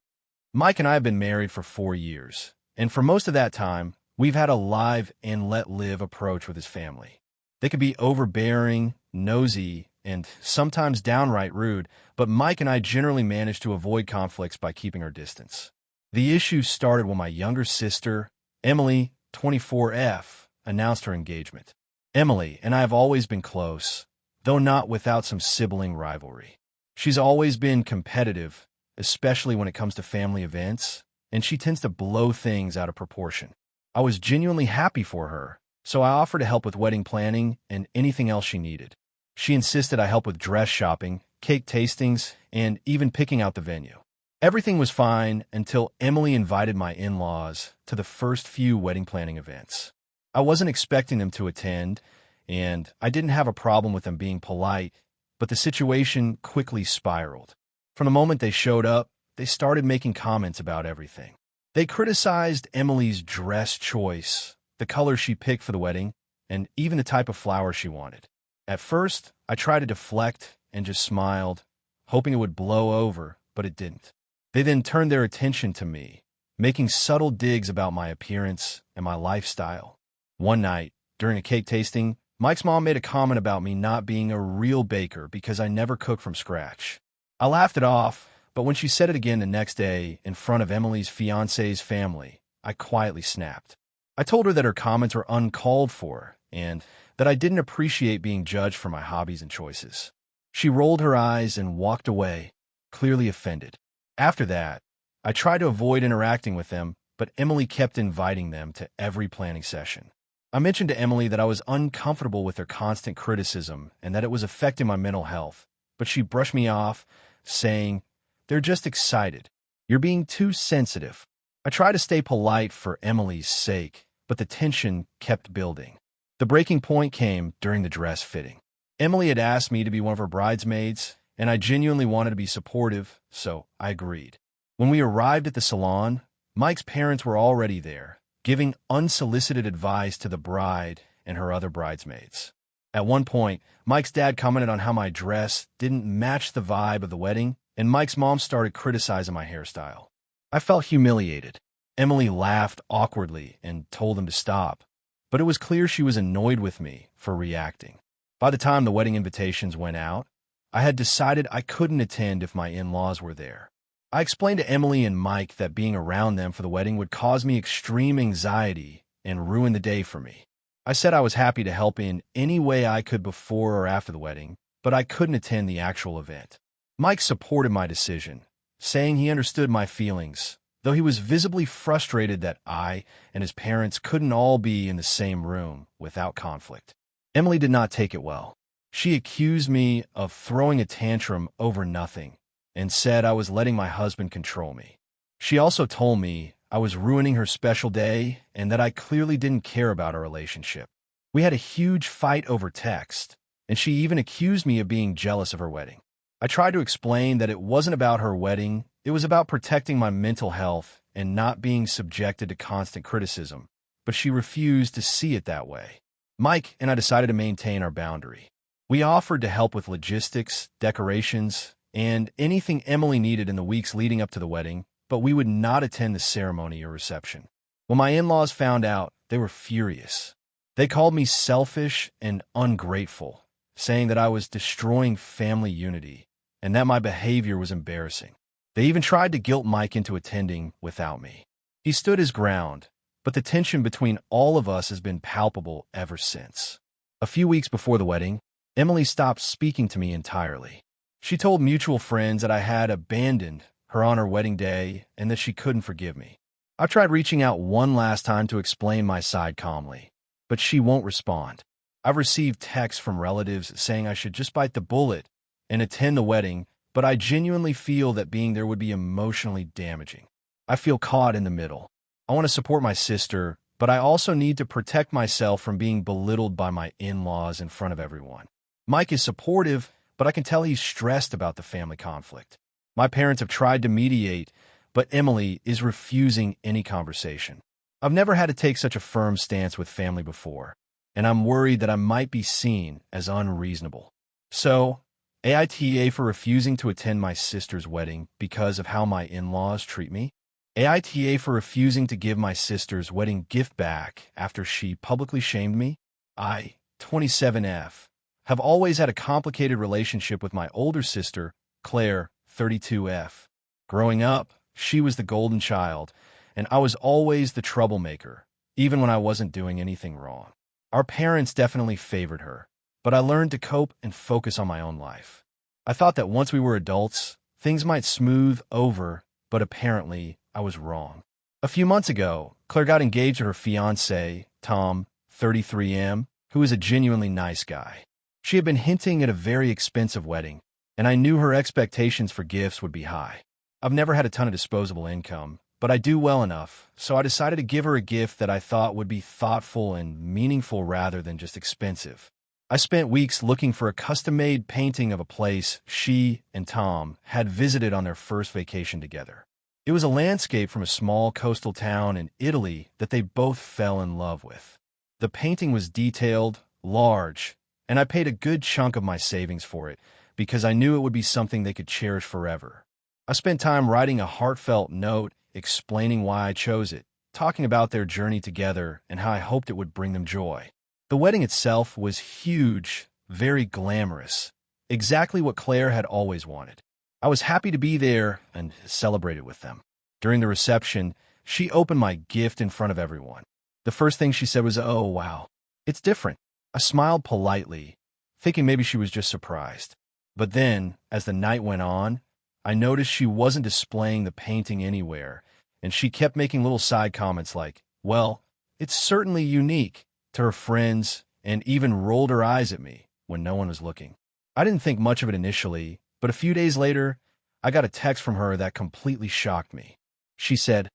Mike and I have been married for 4 years, and for most of that time, we've had a live and let live approach with his family. They could be overbearing, nosy, and sometimes downright rude, but Mike and I generally manage to avoid conflicts by keeping our distance. The issue started when my younger sister Emily, 24F, announced her engagement. Emily and I have always been close, though not without some sibling rivalry. She's always been competitive, especially when it comes to family events, and she tends to blow things out of proportion. I was genuinely happy for her, so I offered to help with wedding planning and anything else she needed. She insisted I help with dress shopping, cake tastings, and even picking out the venue. Everything was fine until Emily invited my in-laws to the first few wedding planning events. I wasn't expecting them to attend, and I didn't have a problem with them being polite, but the situation quickly spiraled. From the moment they showed up, they started making comments about everything. They criticized Emily's dress choice, the color she picked for the wedding, and even the type of flowers she wanted. At first, I tried to deflect and just smiled, hoping it would blow over, but it didn't. They then turned their attention to me, making subtle digs about my appearance and my lifestyle. One night, during a cake tasting, Mike's mom made a comment about me not being a real baker because I never cook from scratch. I laughed it off, but when she said it again the next day in front of Emily's fiancé's family, I quietly snapped. I told her that her comments were uncalled for and that I didn't appreciate being judged for my hobbies and choices. She rolled her eyes and walked away, clearly offended. After that, I tried to avoid interacting with them, but Emily kept inviting them to every planning session. I mentioned to Emily that I was uncomfortable with their constant criticism and that it was affecting my mental health, but she brushed me off, saying, "They're just excited. You're being too sensitive." I tried to stay polite for Emily's sake, but the tension kept building. The breaking point came during the dress fitting. Emily had asked me to be one of her bridesmaids, and I genuinely wanted to be supportive, so I agreed. When we arrived at the salon, Mike's parents were already there, giving unsolicited advice to the bride and her other bridesmaids. At one point, Mike's dad commented on how my dress didn't match the vibe of the wedding, and Mike's mom started criticizing my hairstyle. I felt humiliated. Emily laughed awkwardly and told them to stop, but it was clear she was annoyed with me for reacting. By the time the wedding invitations went out, I had decided I couldn't attend if my in-laws were there. I explained to Emily and Mike that being around them for the wedding would cause me extreme anxiety and ruin the day for me. I said I was happy to help in any way I could before or after the wedding, but I couldn't attend the actual event. Mike supported my decision, saying he understood my feelings, though he was visibly frustrated that I and his parents couldn't all be in the same room without conflict. Emily did not take it well. She accused me of throwing a tantrum over nothing and said I was letting my husband control me. She also told me I was ruining her special day and that I clearly didn't care about our relationship. We had a huge fight over text, and she even accused me of being jealous of her wedding. I tried to explain that it wasn't about her wedding, it was about protecting my mental health and not being subjected to constant criticism, but she refused to see it that way. Mike and I decided to maintain our boundary. We offered to help with logistics, decorations, and anything Emily needed in the weeks leading up to the wedding, but we would not attend the ceremony or reception. When my in-laws found out, they were furious. They called me selfish and ungrateful, saying that I was destroying family unity and that my behavior was embarrassing. They even tried to guilt Mike into attending without me. He stood his ground, but the tension between all of us has been palpable ever since. A few weeks before the wedding, Emily stopped speaking to me entirely. She told mutual friends that I had abandoned her on her wedding day and that she couldn't forgive me. I tried reaching out one last time to explain my side calmly, but she won't respond. I've received texts from relatives saying I should just bite the bullet and attend the wedding, but I genuinely feel that being there would be emotionally damaging. I feel caught in the middle. I want to support my sister, but I also need to protect myself from being belittled by my in-laws in front of everyone. Mike is supportive, but I can tell he's stressed about the family conflict. My parents have tried to mediate, but Emily is refusing any conversation. I've never had to take such a firm stance with family before, and I'm worried that I might be seen as unreasonable. So, AITA for refusing to attend my sister's wedding because of how my in-laws treat me. AITA for refusing to give my sister's wedding gift back after she publicly shamed me. I, 27F, have always had a complicated relationship with my older sister, Claire, 32F. Growing up, she was the golden child, and I was always the troublemaker, even when I wasn't doing anything wrong. Our parents definitely favored her, but I learned to cope and focus on my own life. I thought that once we were adults, things might smooth over, but apparently I was wrong. A few months ago, Claire got engaged to her fiancé, Tom, 33M, who is a genuinely nice guy. She had been hinting at a very expensive wedding, and I knew her expectations for gifts would be high. I've never had a ton of disposable income, but I do well enough, so I decided to give her a gift that I thought would be thoughtful and meaningful rather than just expensive. I spent weeks looking for a custom-made painting of a place she and Tom had visited on their first vacation together. It was a landscape from a small coastal town in Italy that they both fell in love with. The painting was detailed, large, and I paid a good chunk of my savings for it because I knew it would be something they could cherish forever. I spent time writing a heartfelt note explaining why I chose it, talking about their journey together and how I hoped it would bring them joy. The wedding itself was huge, very glamorous, exactly what Claire had always wanted. I was happy to be there and celebrate it with them. During the reception, she opened my gift in front of everyone. The first thing she said was, "Oh, wow, it's different." I smiled politely, thinking maybe she was just surprised. But then, as the night went on, I noticed she wasn't displaying the painting anywhere, and she kept making little side comments like, "Well, it's certainly unique," to her friends, and even rolled her eyes at me when no one was looking. I didn't think much of it initially, but a few days later, I got a text from her that completely shocked me. She said,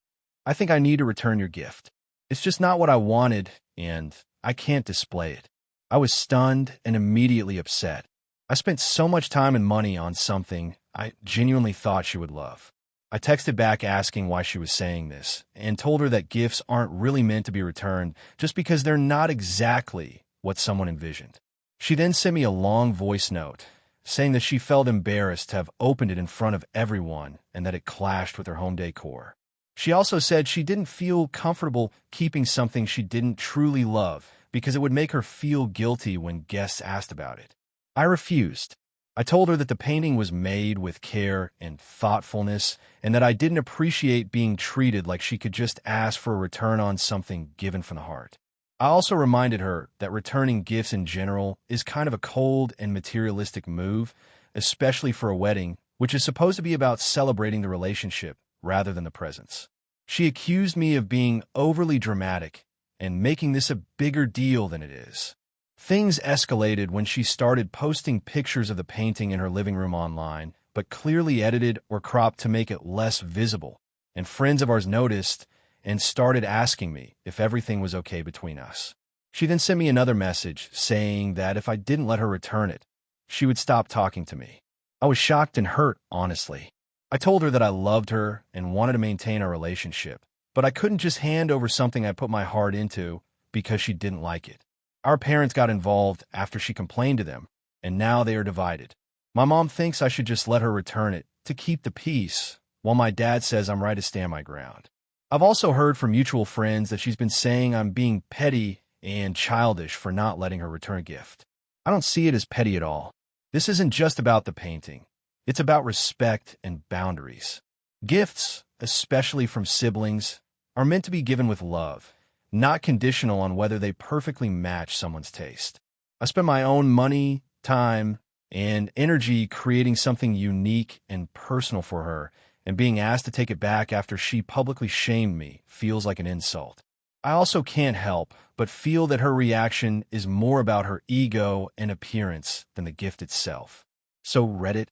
"I think I need to return your gift. It's just not what I wanted, and I can't display it." I was stunned and immediately upset. I spent so much time and money on something I genuinely thought she would love. I texted back asking why she was saying this, and told her that gifts aren't really meant to be returned just because they're not exactly what someone envisioned. She then sent me a long voice note, saying that she felt embarrassed to have opened it in front of everyone and that it clashed with her home decor. She also said she didn't feel comfortable keeping something she didn't truly love because it would make her feel guilty when guests asked about it. I refused. I told her that the painting was made with care and thoughtfulness, and that I didn't appreciate being treated like she could just ask for a return on something given from the heart. I also reminded her that returning gifts in general is kind of a cold and materialistic move, especially for a wedding, which is supposed to be about celebrating the relationship rather than the presents. She accused me of being overly dramatic and making this a bigger deal than it is. Things escalated when she started posting pictures of the painting in her living room online, but clearly edited or cropped to make it less visible, and friends of ours noticed and started asking me if everything was okay between us. She then sent me another message saying that if I didn't let her return it, she would stop talking to me. I was shocked and hurt, honestly. I told her that I loved her and wanted to maintain our relationship, but I couldn't just hand over something I put my heart into because she didn't like it. Our parents got involved after she complained to them, and now they are divided. My mom thinks I should just let her return it to keep the peace, while my dad says I'm right to stand my ground. I've also heard from mutual friends that she's been saying I'm being petty and childish for not letting her return a gift. I don't see it as petty at all. This isn't just about the painting. It's about respect and boundaries. Gifts, especially from siblings, are meant to be given with love, not conditional on whether they perfectly match someone's taste. I spend my own money, time, and energy creating something unique and personal for her, and being asked to take it back after she publicly shamed me feels like an insult. I also can't help but feel that her reaction is more about her ego and appearance than the gift itself. So Reddit,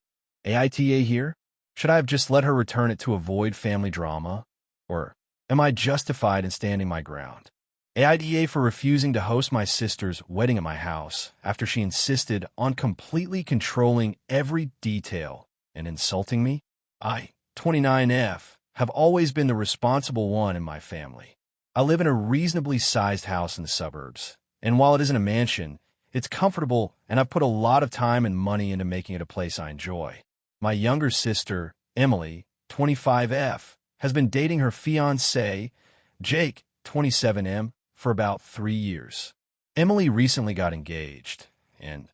AITA here? Should I have just let her return it to avoid family drama? Or am I justified in standing my ground? AITA for refusing to host my sister's wedding at my house after she insisted on completely controlling every detail and insulting me? I, 29F, have always been the responsible one in my family. I live in a reasonably sized house in the suburbs, and while it isn't a mansion, it's comfortable and I've put a lot of time and money into making it a place I enjoy. My younger sister, Emily, 25F, has been dating her fiancé, Jake, 27M, for about 3 years. Emily recently got engaged, and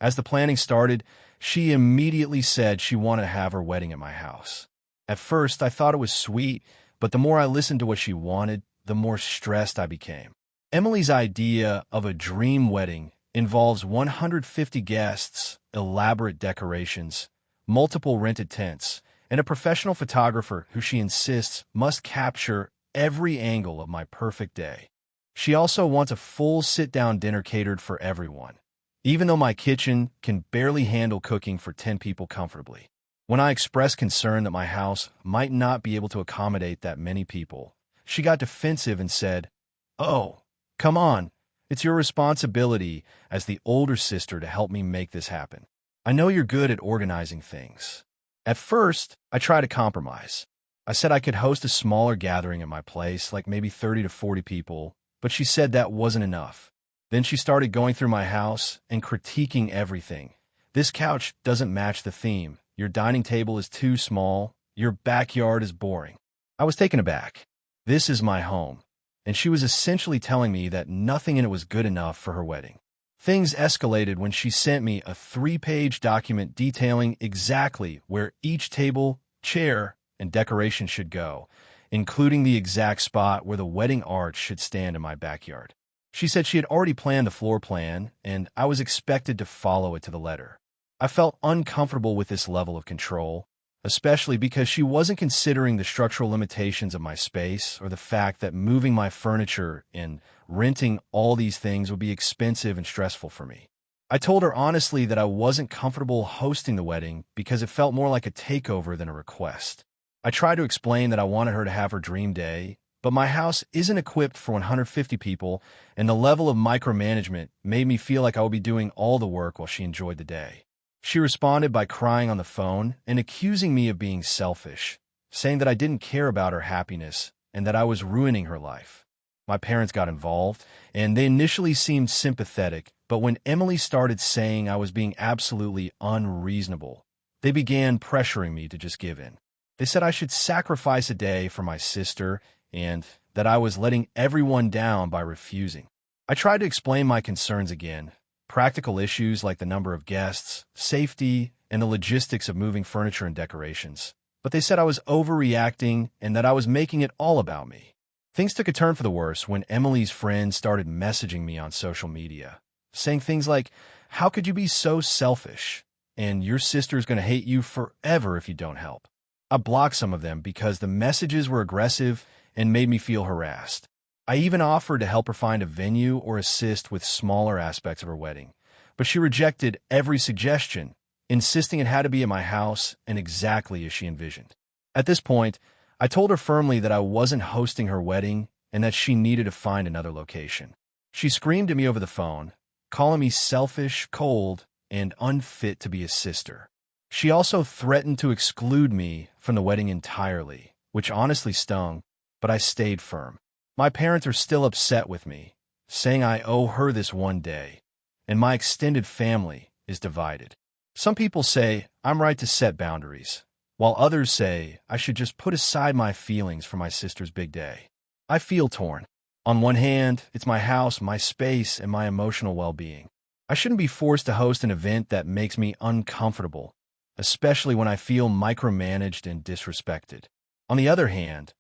as the planning started, she immediately said she wanted to have her wedding at my house. At first, I thought it was sweet, but the more I listened to what she wanted, the more stressed I became. Emily's idea of a dream wedding involves 150 guests, elaborate decorations, multiple rented tents, and a professional photographer who she insists must capture every angle of my perfect day. She also wants a full sit-down dinner catered for everyone, even though my kitchen can barely handle cooking for 10 people comfortably. When I expressed concern that my house might not be able to accommodate that many people, she got defensive and said, "Oh, come on, it's your responsibility as the older sister to help me make this happen. I know you're good at organizing things." At first, I tried to compromise. I said I could host a smaller gathering at my place, like maybe 30 to 40 people, but she said that wasn't enough. Then she started going through my house and critiquing everything. "This couch doesn't match the theme. Your dining table is too small. Your backyard is boring." I was taken aback. This is my home, and she was essentially telling me that nothing in it was good enough for her wedding. Things escalated when she sent me a 3-page document detailing exactly where each table, chair, and decoration should go, including the exact spot where the wedding arch should stand in my backyard. She said she had already planned the floor plan, and I was expected to follow it to the letter. I felt uncomfortable with this level of control, especially because she wasn't considering the structural limitations of my space or the fact that moving my furniture and renting all these things would be expensive and stressful for me. I told her honestly that I wasn't comfortable hosting the wedding because it felt more like a takeover than a request. I tried to explain that I wanted her to have her dream day, but my house isn't equipped for 150 people, and the level of micromanagement made me feel like I would be doing all the work while she enjoyed the day. She responded by crying on the phone and accusing me of being selfish, saying that I didn't care about her happiness and that I was ruining her life. My parents got involved, and they initially seemed sympathetic, but when Emily started saying I was being absolutely unreasonable, they began pressuring me to just give in. They said I should sacrifice a day for my sister and that I was letting everyone down by refusing. I tried to explain my concerns again, practical issues like the number of guests, safety, and the logistics of moving furniture and decorations. But they said I was overreacting and that I was making it all about me. Things took a turn for the worse when Emily's friends started messaging me on social media, saying things like, "How could you be so selfish? And your sister's going to hate you forever if you don't help." I blocked some of them because the messages were aggressive and made me feel harassed. I even offered to help her find a venue or assist with smaller aspects of her wedding, but she rejected every suggestion, insisting it had to be at my house and exactly as she envisioned. At this point, I told her firmly that I wasn't hosting her wedding and that she needed to find another location. She screamed at me over the phone, calling me selfish, cold, and unfit to be a sister. She also threatened to exclude me from the wedding entirely, which honestly stung, but I stayed firm. My parents are still upset with me, saying I owe her this one day, and my extended family is divided. Some people say I'm right to set boundaries, while others say I should just put aside my feelings for my sister's big day. I feel torn. On one hand, it's my house, my space, and my emotional well-being. I shouldn't be forced to host an event that makes me uncomfortable, especially when I feel micromanaged and disrespected. On the other hand,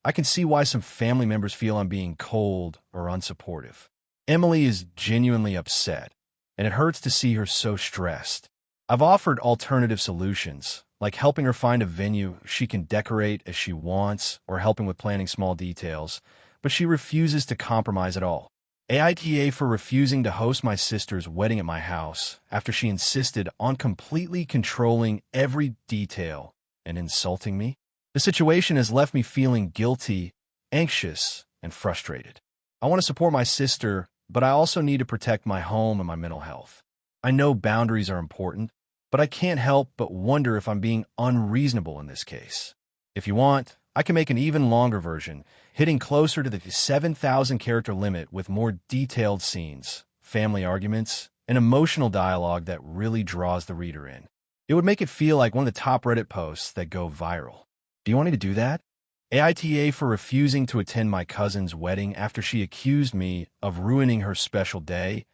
I can see why some family members feel I'm being cold or unsupportive. Emily is genuinely upset, and it hurts to see her so stressed. I've offered alternative solutions, like helping her find a venue she can decorate as she wants or helping with planning small details, but she refuses to compromise at all. AITA for refusing to host my sister's wedding at my house after she insisted on completely controlling every detail and insulting me. The situation has left me feeling guilty, anxious, and frustrated. I want to support my sister, but I also need to protect my home and my mental health. I know boundaries are important, but I can't help but wonder if I'm being unreasonable in this case. If you want, I can make an even longer version, hitting closer to the 7,000 character limit with more detailed scenes, family arguments, and emotional dialogue that really draws the reader in. It would make it feel like one of the top Reddit posts that go viral. Do you want me to do that? AITA for refusing to attend my cousin's wedding after she accused me of ruining her special day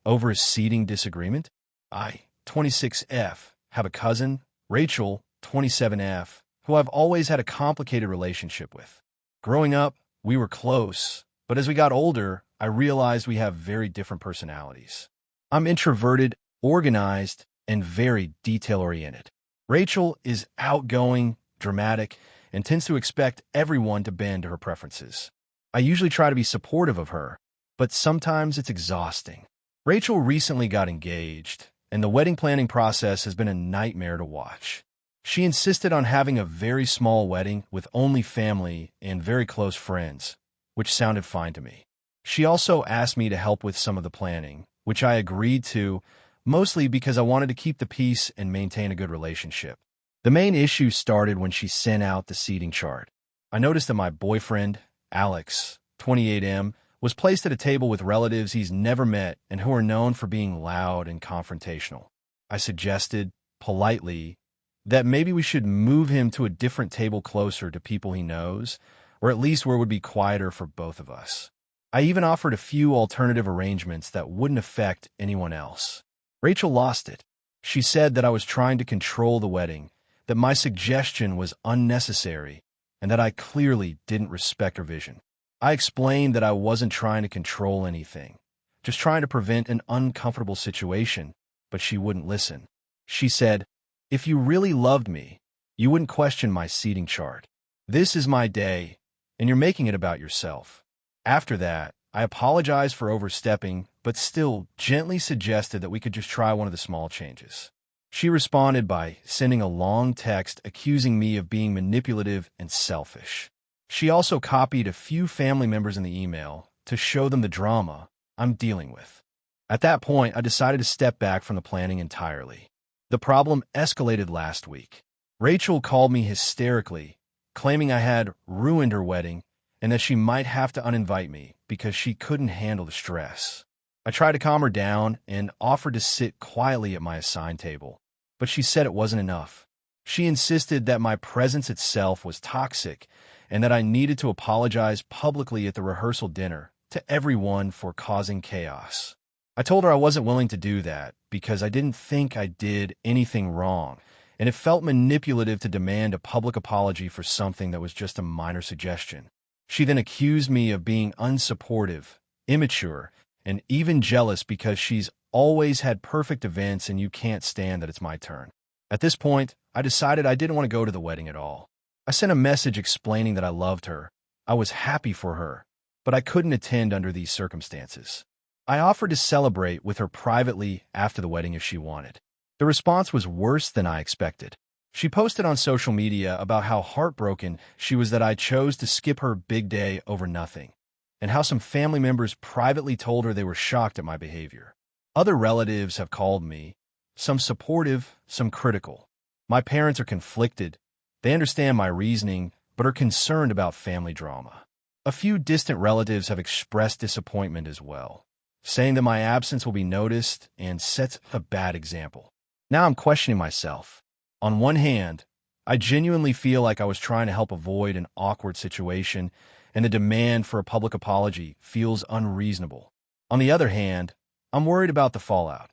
over a seating disagreement? I, 26F, have a cousin, Rachel, 27F, who I've always had a complicated relationship with. Growing up, We were close, but as we got older, I realized we have very different personalities. I'm introverted, organized, and very detail-oriented. Rachel is outgoing, dramatic, and tends to expect everyone to bend to her preferences. I usually try to be supportive of her, but sometimes it's exhausting. Rachel recently got engaged, and the wedding planning process has been a nightmare to watch. She insisted on having a very small wedding with only family and very close friends, which sounded fine to me. She also asked me to help with some of the planning, which I agreed to, mostly because I wanted to keep the peace and maintain a good relationship. The main issue started when she sent out the seating chart. I noticed that my boyfriend, Alex, 28M, was placed at a table with relatives he's never met and who are known for being loud and confrontational. I suggested, politely, that maybe we should move him to a different table closer to people he knows, or at least where it would be quieter for both of us. I even offered a few alternative arrangements that wouldn't affect anyone else. Rachel lost it. She said that I was trying to control the wedding, that my suggestion was unnecessary, and that I clearly didn't respect her vision. I explained that I wasn't trying to control anything, just trying to prevent an uncomfortable situation, but she wouldn't listen. She said, "If you really loved me, you wouldn't question my seating chart. This is my day, and you're making it about yourself." After that, I apologized for overstepping, but still gently suggested that we could just try one of the small changes. She responded by sending a long text accusing me of being manipulative and selfish. She also copied a few family members in the email to show them the drama I'm dealing with. At that point, I decided to step back from the planning entirely. The problem escalated last week. Rachel called me hysterically, claiming I had ruined her wedding and that she might have to uninvite me because she couldn't handle the stress. I tried to calm her down and offered to sit quietly at my assigned table, but she said it wasn't enough. She insisted that my presence itself was toxic and that I needed to apologize publicly at the rehearsal dinner to everyone for causing chaos. I told her I wasn't willing to do that because I didn't think I did anything wrong, and it felt manipulative to demand a public apology for something that was just a minor suggestion. She then accused me of being unsupportive, immature, and even jealous because she's always had perfect events and you can't stand that it's my turn. At this point, I decided I didn't want to go to the wedding at all. I sent a message explaining that I loved her. I was happy for her, but I couldn't attend under these circumstances. I offered to celebrate with her privately after the wedding if she wanted. The response was worse than I expected. She posted on social media about how heartbroken she was that I chose to skip her big day over nothing, and how some family members privately told her they were shocked at my behavior. Other relatives have called me, some supportive, some critical. My parents are conflicted. They understand my reasoning, but are concerned about family drama. A few distant relatives have expressed disappointment as well, saying that my absence will be noticed and sets a bad example. Now I'm questioning myself. On one hand, I genuinely feel like I was trying to help avoid an awkward situation, and the demand for a public apology feels unreasonable. On the other hand, I'm worried about the fallout.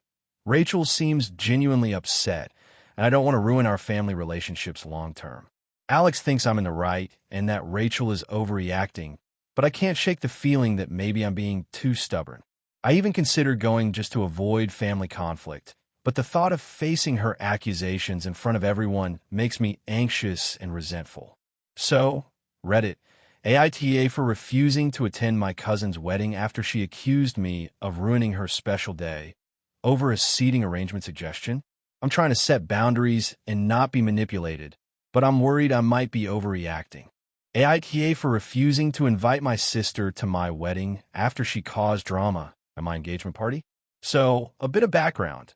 Rachel seems genuinely upset, and I don't want to ruin our family relationships long term. Alex thinks I'm in the right and that Rachel is overreacting, but I can't shake the feeling that maybe I'm being too stubborn. I even considered going just to avoid family conflict, but the thought of facing her accusations in front of everyone makes me anxious and resentful. So, Reddit, AITA for refusing to attend my cousin's wedding after she accused me of ruining her special day over a seating arrangement suggestion. I'm trying to set boundaries and not be manipulated, but I'm worried I might be overreacting. AITA for refusing to invite my sister to my wedding after she caused drama at my engagement party. So, a bit of background.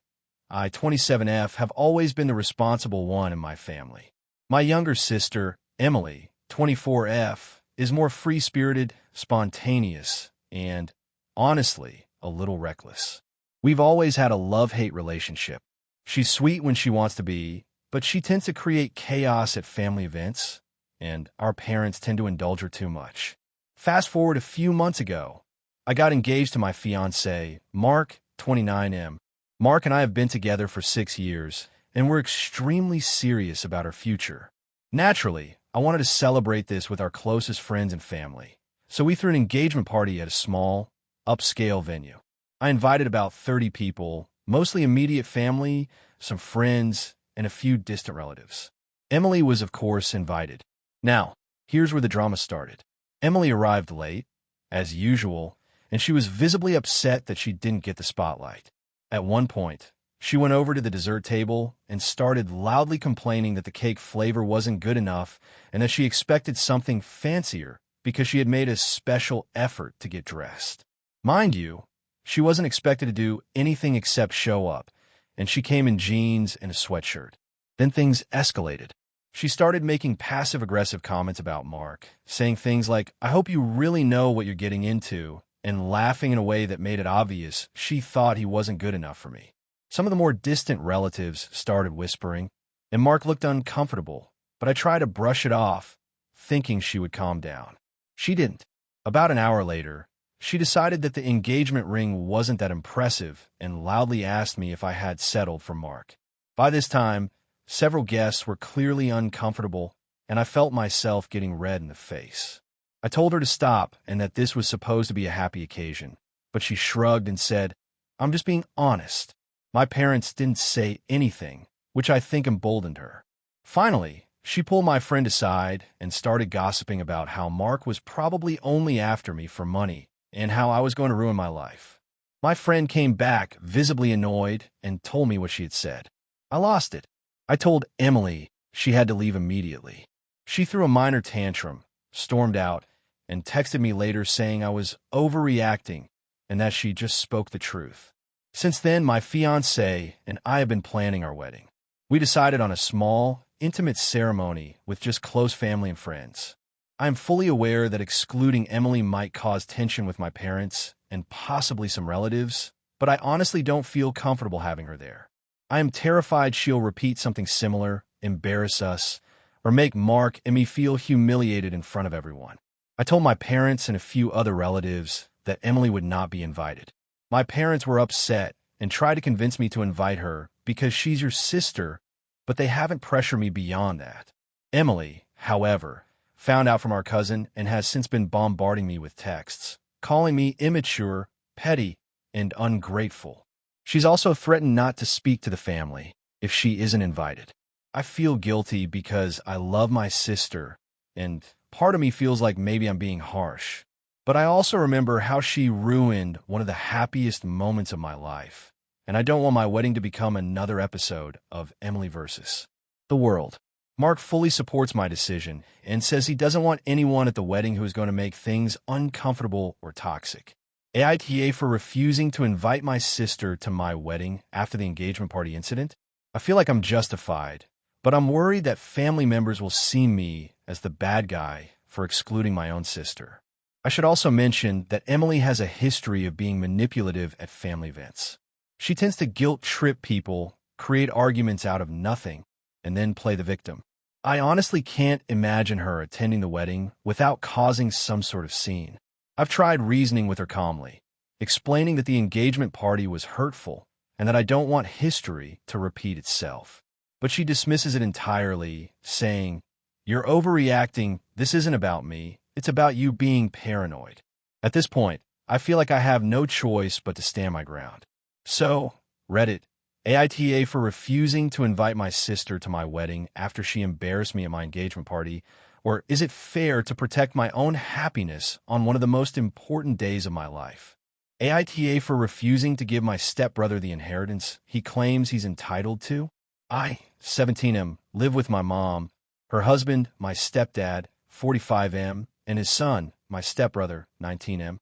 I, 27F, have always been the responsible one in my family. My younger sister, Emily, 24F, is more free-spirited, spontaneous, and, honestly, a little reckless. We've always had a love-hate relationship. She's sweet when she wants to be, but she tends to create chaos at family events, and our parents tend to indulge her too much. Fast forward a few months ago, I got engaged to my fiancé, Mark, 29M. Mark and I have been together for 6 years, and we're extremely serious about our future. Naturally, I wanted to celebrate this with our closest friends and family, So we threw an engagement party at a small, upscale venue. I invited about 30 people, mostly immediate family, some friends, and a few distant relatives. Emily was, of course, invited. Now, here's where the drama started. Emily arrived late, as usual, and she was visibly upset that she didn't get the spotlight. At one point, she went over to the dessert table and started loudly complaining that the cake flavor wasn't good enough and that she expected something fancier because she had made a special effort to get dressed. Mind you, she wasn't expected to do anything except show up, and she came in jeans and a sweatshirt. Then things escalated. She started making passive-aggressive comments about Mark, saying things like, "I hope you really know what you're getting into," and laughing in a way that made it obvious she thought he wasn't good enough for me. Some of the more distant relatives started whispering, and Mark looked uncomfortable, but I tried to brush it off, thinking she would calm down. She didn't. About an hour later, she decided that the engagement ring wasn't that impressive and loudly asked me if I had settled for Mark. By this time, several guests were clearly uncomfortable, and I felt myself getting red in the face. I told her to stop and that this was supposed to be a happy occasion, but she shrugged and said, "I'm just being honest. My parents didn't say anything," which I think emboldened her. Finally, she pulled my friend aside and started gossiping about how Mark was probably only after me for money and how I was going to ruin my life. My friend came back visibly annoyed and told me what she had said. I lost it. I told Emily she had to leave immediately. She threw a minor tantrum, stormed out, and texted me later saying I was overreacting and that she just spoke the truth. Since then, my fiancé and I have been planning our wedding. We decided on a small, intimate ceremony with just close family and friends. I am fully aware that excluding Emily might cause tension with my parents and possibly some relatives, but I honestly don't feel comfortable having her there. I am terrified she'll repeat something similar, embarrass us, or make Mark and me feel humiliated in front of everyone. I told my parents and a few other relatives that Emily would not be invited. My parents were upset and tried to convince me to invite her because she's your sister, but they haven't pressured me beyond that. Emily, however, found out from our cousin and has since been bombarding me with texts, calling me immature, petty, and ungrateful. She's also threatened not to speak to the family if she isn't invited. I feel guilty because I love my sister, and part of me feels like maybe I'm being harsh. But I also remember how she ruined one of the happiest moments of my life, and I don't want my wedding to become another episode of Emily versus the world. Mark fully supports my decision and says he doesn't want anyone at the wedding who is going to make things uncomfortable or toxic. AITA for refusing to invite my sister to my wedding after the engagement party incident? I feel like I'm justified, but I'm worried that family members will see me as the bad guy for excluding my own sister. I should also mention that Emily has a history of being manipulative at family events. She tends to guilt-trip people, create arguments out of nothing, and then play the victim. I honestly can't imagine her attending the wedding without causing some sort of scene. I've tried reasoning with her calmly, explaining that the engagement party was hurtful and that I don't want history to repeat itself. But she dismisses it entirely, saying, "You're overreacting. This isn't about me. It's about you being paranoid." At this point, I feel like I have no choice but to stand my ground. So, Reddit, AITA for refusing to invite my sister to my wedding after she embarrassed me at my engagement party, or is it fair to protect my own happiness on one of the most important days of my life? AITA for refusing to give my stepbrother the inheritance he claims he's entitled to? I, 17M, live with my mom, her husband, my stepdad, 45M, and his son, my stepbrother, 19M.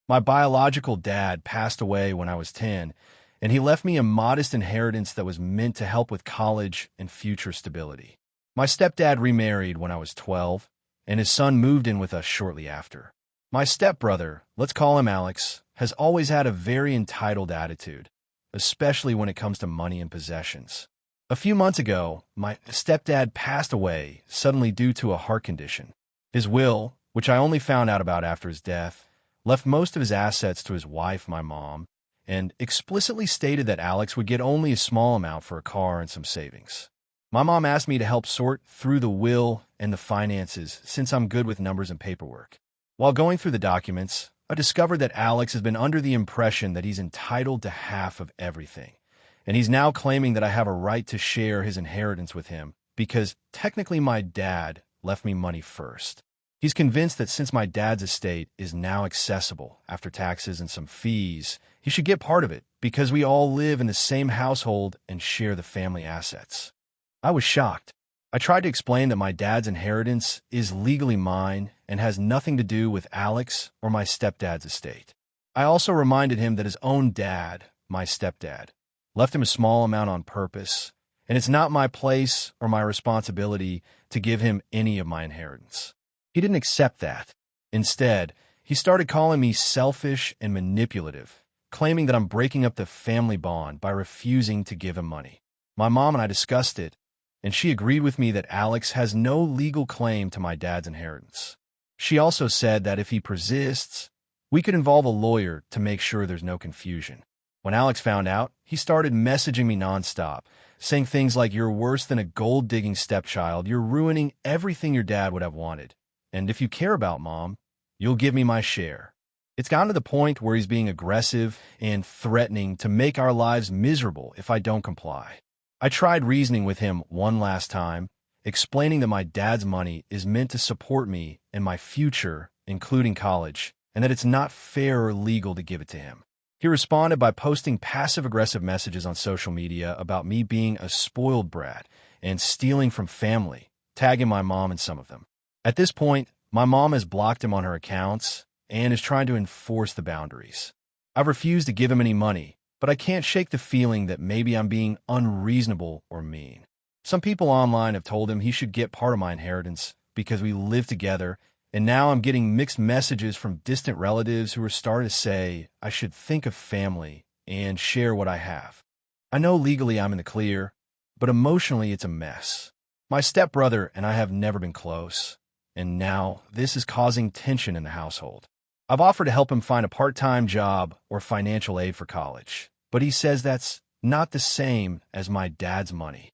My biological dad passed away when I was 10, and he left me a modest inheritance that was meant to help with college and future stability. My stepdad remarried when I was 12, and his son moved in with us shortly after. My stepbrother, let's call him Alex, has always had a very entitled attitude, especially when it comes to money and possessions. A few months ago, my stepdad passed away suddenly due to a heart condition. His will, which I only found out about after his death, left most of his assets to his wife, my mom, and explicitly stated that Alex would get only a small amount for a car and some savings. My mom asked me to help sort through the will and the finances since I'm good with numbers and paperwork. While going through the documents, I discovered that Alex has been under the impression that he's entitled to half of everything, and he's now claiming that I have a right to share his inheritance with him because technically my dad left me money first. He's convinced that since my dad's estate is now accessible after taxes and some fees, he should get part of it because we all live in the same household and share the family assets. I was shocked. I tried to explain that my dad's inheritance is legally mine and has nothing to do with Alex or my stepdad's estate. I also reminded him that his own dad, my stepdad, left him a small amount on purpose, and it's not my place or my responsibility to give him any of my inheritance. He didn't accept that. Instead, he started calling me selfish and manipulative, claiming that I'm breaking up the family bond by refusing to give him money. My mom and I discussed it, and she agreed with me that Alex has no legal claim to my dad's inheritance. She also said that if he persists, we could involve a lawyer to make sure there's no confusion. When Alex found out, he started messaging me nonstop, saying things like, "You're worse than a gold-digging stepchild. You're ruining everything your dad would have wanted. And if you care about Mom, you'll give me my share." It's gotten to the point where he's being aggressive and threatening to make our lives miserable if I don't comply. I tried reasoning with him one last time, explaining that my dad's money is meant to support me and my future, including college, and that it's not fair or legal to give it to him. He responded by posting passive-aggressive messages on social media about me being a spoiled brat and stealing from family, tagging my mom in some of them. At this point, my mom has blocked him on her accounts and is trying to enforce the boundaries. I've refused to give him any money, but I can't shake the feeling that maybe I'm being unreasonable or mean. Some people online have told him he should get part of my inheritance because we live together, and now I'm getting mixed messages from distant relatives who are starting to say I should think of family and share what I have. I know legally I'm in the clear, but emotionally it's a mess. My stepbrother and I have never been close, and now this is causing tension in the household. I've offered to help him find a part-time job or financial aid for college, but he says that's not the same as my dad's money.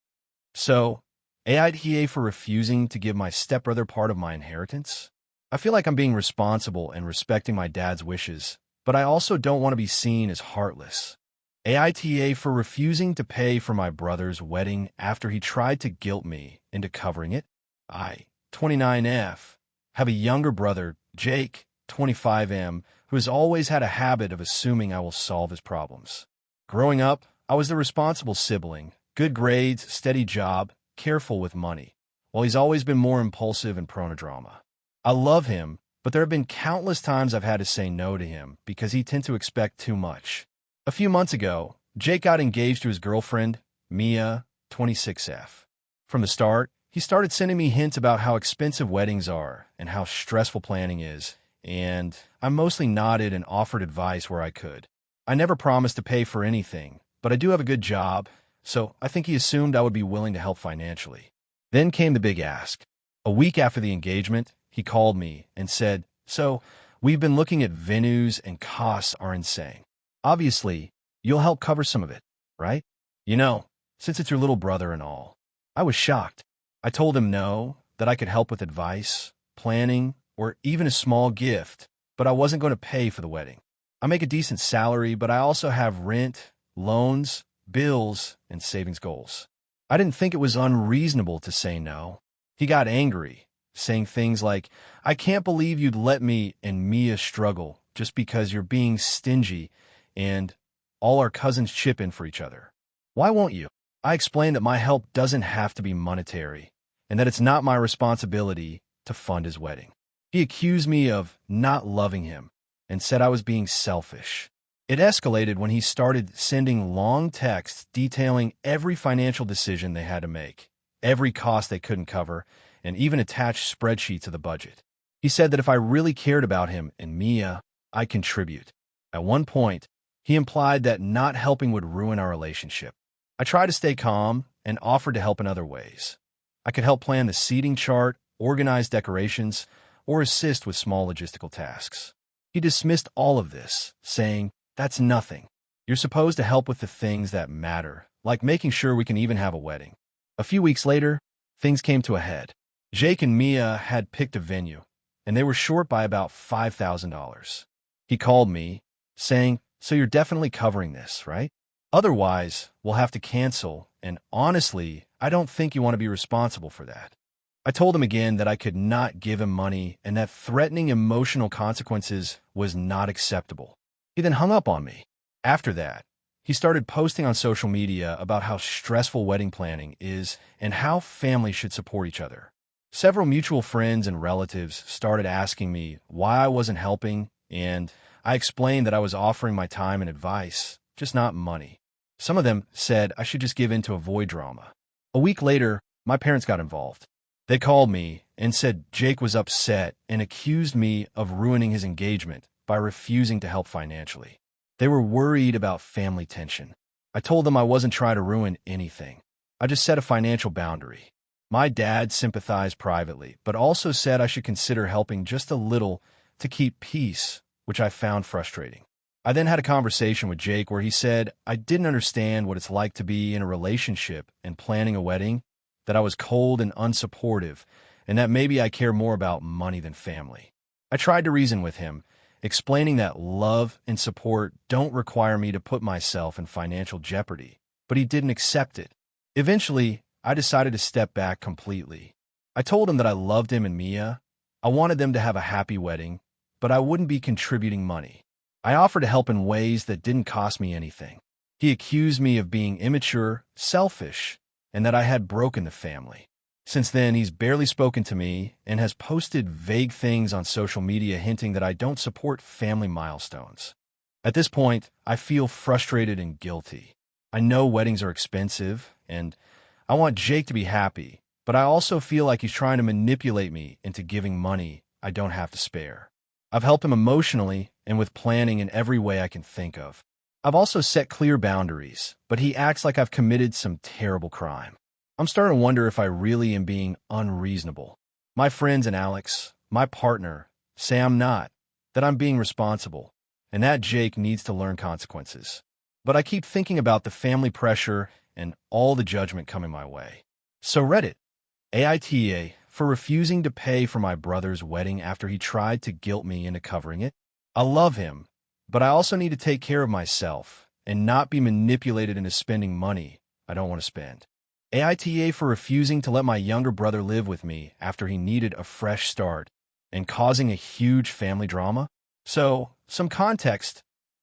So, AITA for refusing to give my stepbrother part of my inheritance? I feel like I'm being responsible and respecting my dad's wishes, but I also don't want to be seen as heartless. AITA for refusing to pay for my brother's wedding after he tried to guilt me into covering it. I, 29F, have a younger brother, Jake, 25M, who has always had a habit of assuming I will solve his problems. Growing up, I was the responsible sibling, good grades, steady job, careful with money, while he's always been more impulsive and prone to drama. I love him, but there have been countless times I've had to say no to him because he tends to expect too much. A few months ago, Jake got engaged to his girlfriend, Mia, 26F. From the start, he started sending me hints about how expensive weddings are and how stressful planning is, and I mostly nodded and offered advice where I could. I never promised to pay for anything, but I do have a good job, so I think he assumed I would be willing to help financially. Then came the big ask. A week after the engagement, he called me and said, "So, we've been looking at venues and costs are insane. Obviously, you'll help cover some of it, right? You know, since it's your little brother and all." I was shocked. I told him no, that I could help with advice, planning, or even a small gift, but I wasn't going to pay for the wedding. I make a decent salary, but I also have rent, loans, bills, and savings goals. I didn't think it was unreasonable to say no. He got angry, saying things like, "I can't believe you'd let me and Mia struggle just because you're being stingy and all our cousins chip in for each other. Why won't you?" I explained that my help doesn't have to be monetary and that it's not my responsibility to fund his wedding. He accused me of not loving him and said I was being selfish. It escalated when he started sending long texts detailing every financial decision they had to make, every cost they couldn't cover, and even attached spreadsheets of the budget. He said that if I really cared about him and Mia, I'd contribute. At one point, he implied that not helping would ruin our relationship. I tried to stay calm and offered to help in other ways. I could help plan the seating chart, organize decorations, or assist with small logistical tasks. He dismissed all of this, saying, "That's nothing. You're supposed to help with the things that matter, like making sure we can even have a wedding." A few weeks later, things came to a head. Jake and Mia had picked a venue, and they were short by about $5,000. He called me, saying, "So you're definitely covering this, right? Otherwise, we'll have to cancel, and honestly, I don't think you want to be responsible for that." I told him again that I could not give him money and that threatening emotional consequences was not acceptable. He then hung up on me. After that, he started posting on social media about how stressful wedding planning is and how families should support each other. Several mutual friends and relatives started asking me why I wasn't helping, and I explained that I was offering my time and advice, just not money. Some of them said I should just give in to avoid drama. A week later, my parents got involved. They called me and said Jake was upset and accused me of ruining his engagement by refusing to help financially. They were worried about family tension. I told them I wasn't trying to ruin anything. I just set a financial boundary. My dad sympathized privately, but also said I should consider helping just a little to keep peace, which I found frustrating. I then had a conversation with Jake where he said I didn't understand what it's like to be in a relationship and planning a wedding, that I was cold and unsupportive, and that maybe I care more about money than family. I tried to reason with him, explaining that love and support don't require me to put myself in financial jeopardy, but he didn't accept it. Eventually, I decided to step back completely. I told him that I loved him and Mia. I wanted them to have a happy wedding, but I wouldn't be contributing money. I offered to help in ways that didn't cost me anything. He accused me of being immature, selfish, and that I had broken the family. Since then, he's barely spoken to me and has posted vague things on social media hinting that I don't support family milestones. At this point, I feel frustrated and guilty. I know weddings are expensive, and I want Jake to be happy, but I also feel like he's trying to manipulate me into giving money I don't have to spare. I've helped him emotionally and with planning in every way I can think of. I've also set clear boundaries, but he acts like I've committed some terrible crime. I'm starting to wonder if I really am being unreasonable. My friends and Alex, my partner, say I'm not, that I'm being responsible, and that Jake needs to learn consequences. But I keep thinking about the family pressure and all the judgment coming my way. So Reddit, AITA, for refusing to pay for my brother's wedding after he tried to guilt me into covering it. I love him, but I also need to take care of myself and not be manipulated into spending money I don't want to spend. AITA for refusing to let my younger brother live with me after he needed a fresh start and causing a huge family drama. So, some context.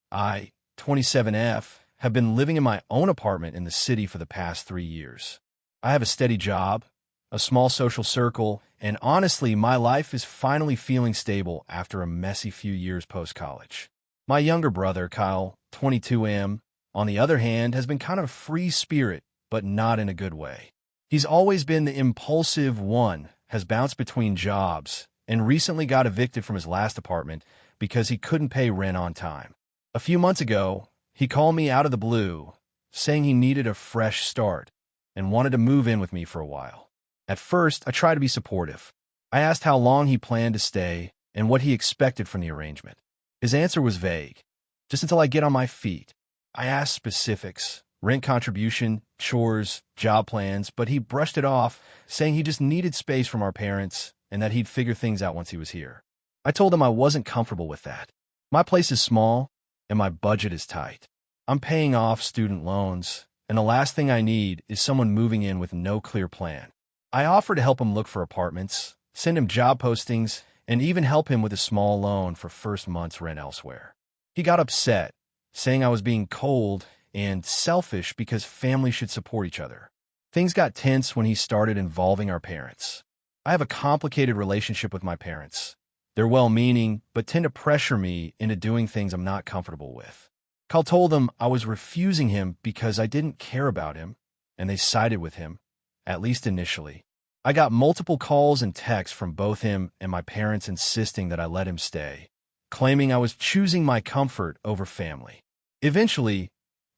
I, 27F, have been living in my own apartment in the city for the past 3 years. I have a steady job, a small social circle, and honestly, my life is finally feeling stable after a messy few years post-college. My younger brother, Kyle, 22M, on the other hand, has been kind of a free spirit, but not in a good way. He's always been the impulsive one, has bounced between jobs, and recently got evicted from his last apartment because he couldn't pay rent on time. A few months ago, he called me out of the blue, saying he needed a fresh start and wanted to move in with me for a while. At first, I tried to be supportive. I asked how long he planned to stay and what he expected from the arrangement. His answer was vague. Just until I get on my feet. I asked specifics, rent contribution, chores, job plans, but he brushed it off, saying he just needed space from our parents and that he'd figure things out once he was here. I told him I wasn't comfortable with that. My place is small, and my budget is tight. I'm paying off student loans, and the last thing I need is someone moving in with no clear plan. I offered to help him look for apartments, send him job postings, and even help him with a small loan for first month's rent elsewhere. He got upset, saying I was being cold and selfish because families should support each other. Things got tense when he started involving our parents. I have a complicated relationship with my parents. They're well-meaning, but tend to pressure me into doing things I'm not comfortable with. Kyle told them I was refusing him because I didn't care about him, and they sided with him, at least initially. I got multiple calls and texts from both him and my parents insisting that I let him stay, claiming I was choosing my comfort over family. Eventually,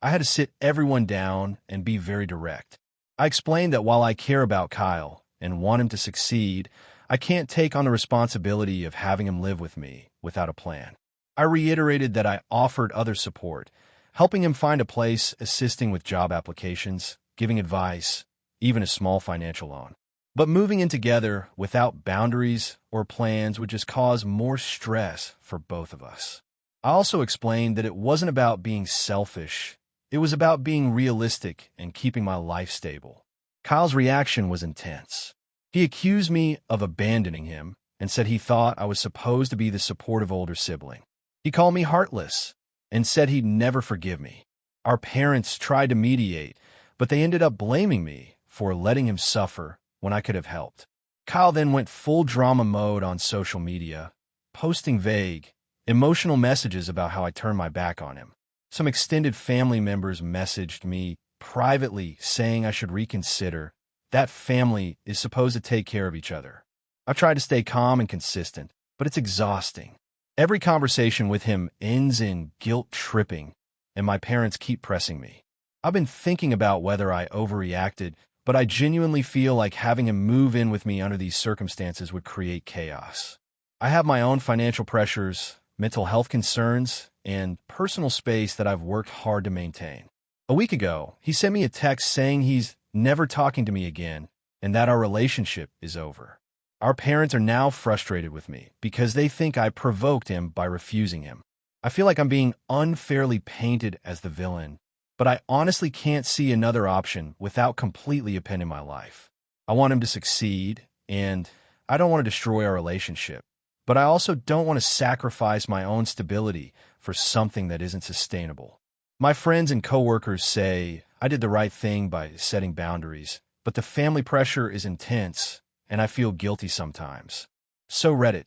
I had to sit everyone down and be very direct. I explained that while I care about Kyle and want him to succeed, I can't take on the responsibility of having him live with me without a plan. I reiterated that I offered other support, helping him find a place, assisting with job applications, giving advice, even a small financial loan. But moving in together without boundaries or plans would just cause more stress for both of us. I also explained that it wasn't about being selfish. It was about being realistic and keeping my life stable. Kyle's reaction was intense. He accused me of abandoning him and said he thought I was supposed to be the supportive older sibling. He called me heartless and said he'd never forgive me. Our parents tried to mediate, but they ended up blaming me for letting him suffer when I could have helped. Kyle then went full drama mode on social media, posting vague, emotional messages about how I turned my back on him. Some extended family members messaged me privately saying I should reconsider. That family is supposed to take care of each other. I've tried to stay calm and consistent, but it's exhausting. Every conversation with him ends in guilt tripping, and my parents keep pressing me. I've been thinking about whether I overreacted, but I genuinely feel like having him move in with me under these circumstances would create chaos. I have my own financial pressures, mental health concerns, and personal space that I've worked hard to maintain. A week ago, he sent me a text saying he's never talking to me again and that our relationship is over. Our parents are now frustrated with me because they think I provoked him by refusing him. I feel like I'm being unfairly painted as the villain, but I honestly can't see another option without completely upending my life. I want him to succeed, and I don't want to destroy our relationship, but I also don't want to sacrifice my own stability for something that isn't sustainable. My friends and coworkers say I did the right thing by setting boundaries, but the family pressure is intense, and I feel guilty sometimes. So Reddit,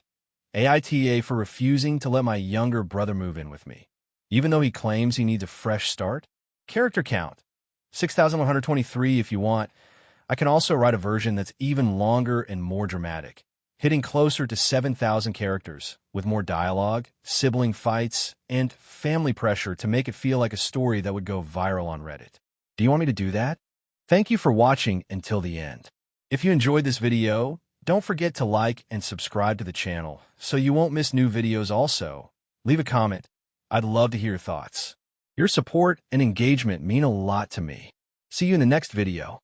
AITA for refusing to let my younger brother move in with me, even though he claims he needs a fresh start. Character count, 6,123 if you want. I can also write a version that's even longer and more dramatic, hitting closer to 7,000 characters, with more dialogue, sibling fights, and family pressure to make it feel like a story that would go viral on Reddit. Do you want me to do that? Thank you for watching until the end. If you enjoyed this video, don't forget to like and subscribe to the channel so you won't miss new videos also. Leave a comment. I'd love to hear your thoughts. Your support and engagement mean a lot to me. See you in the next video.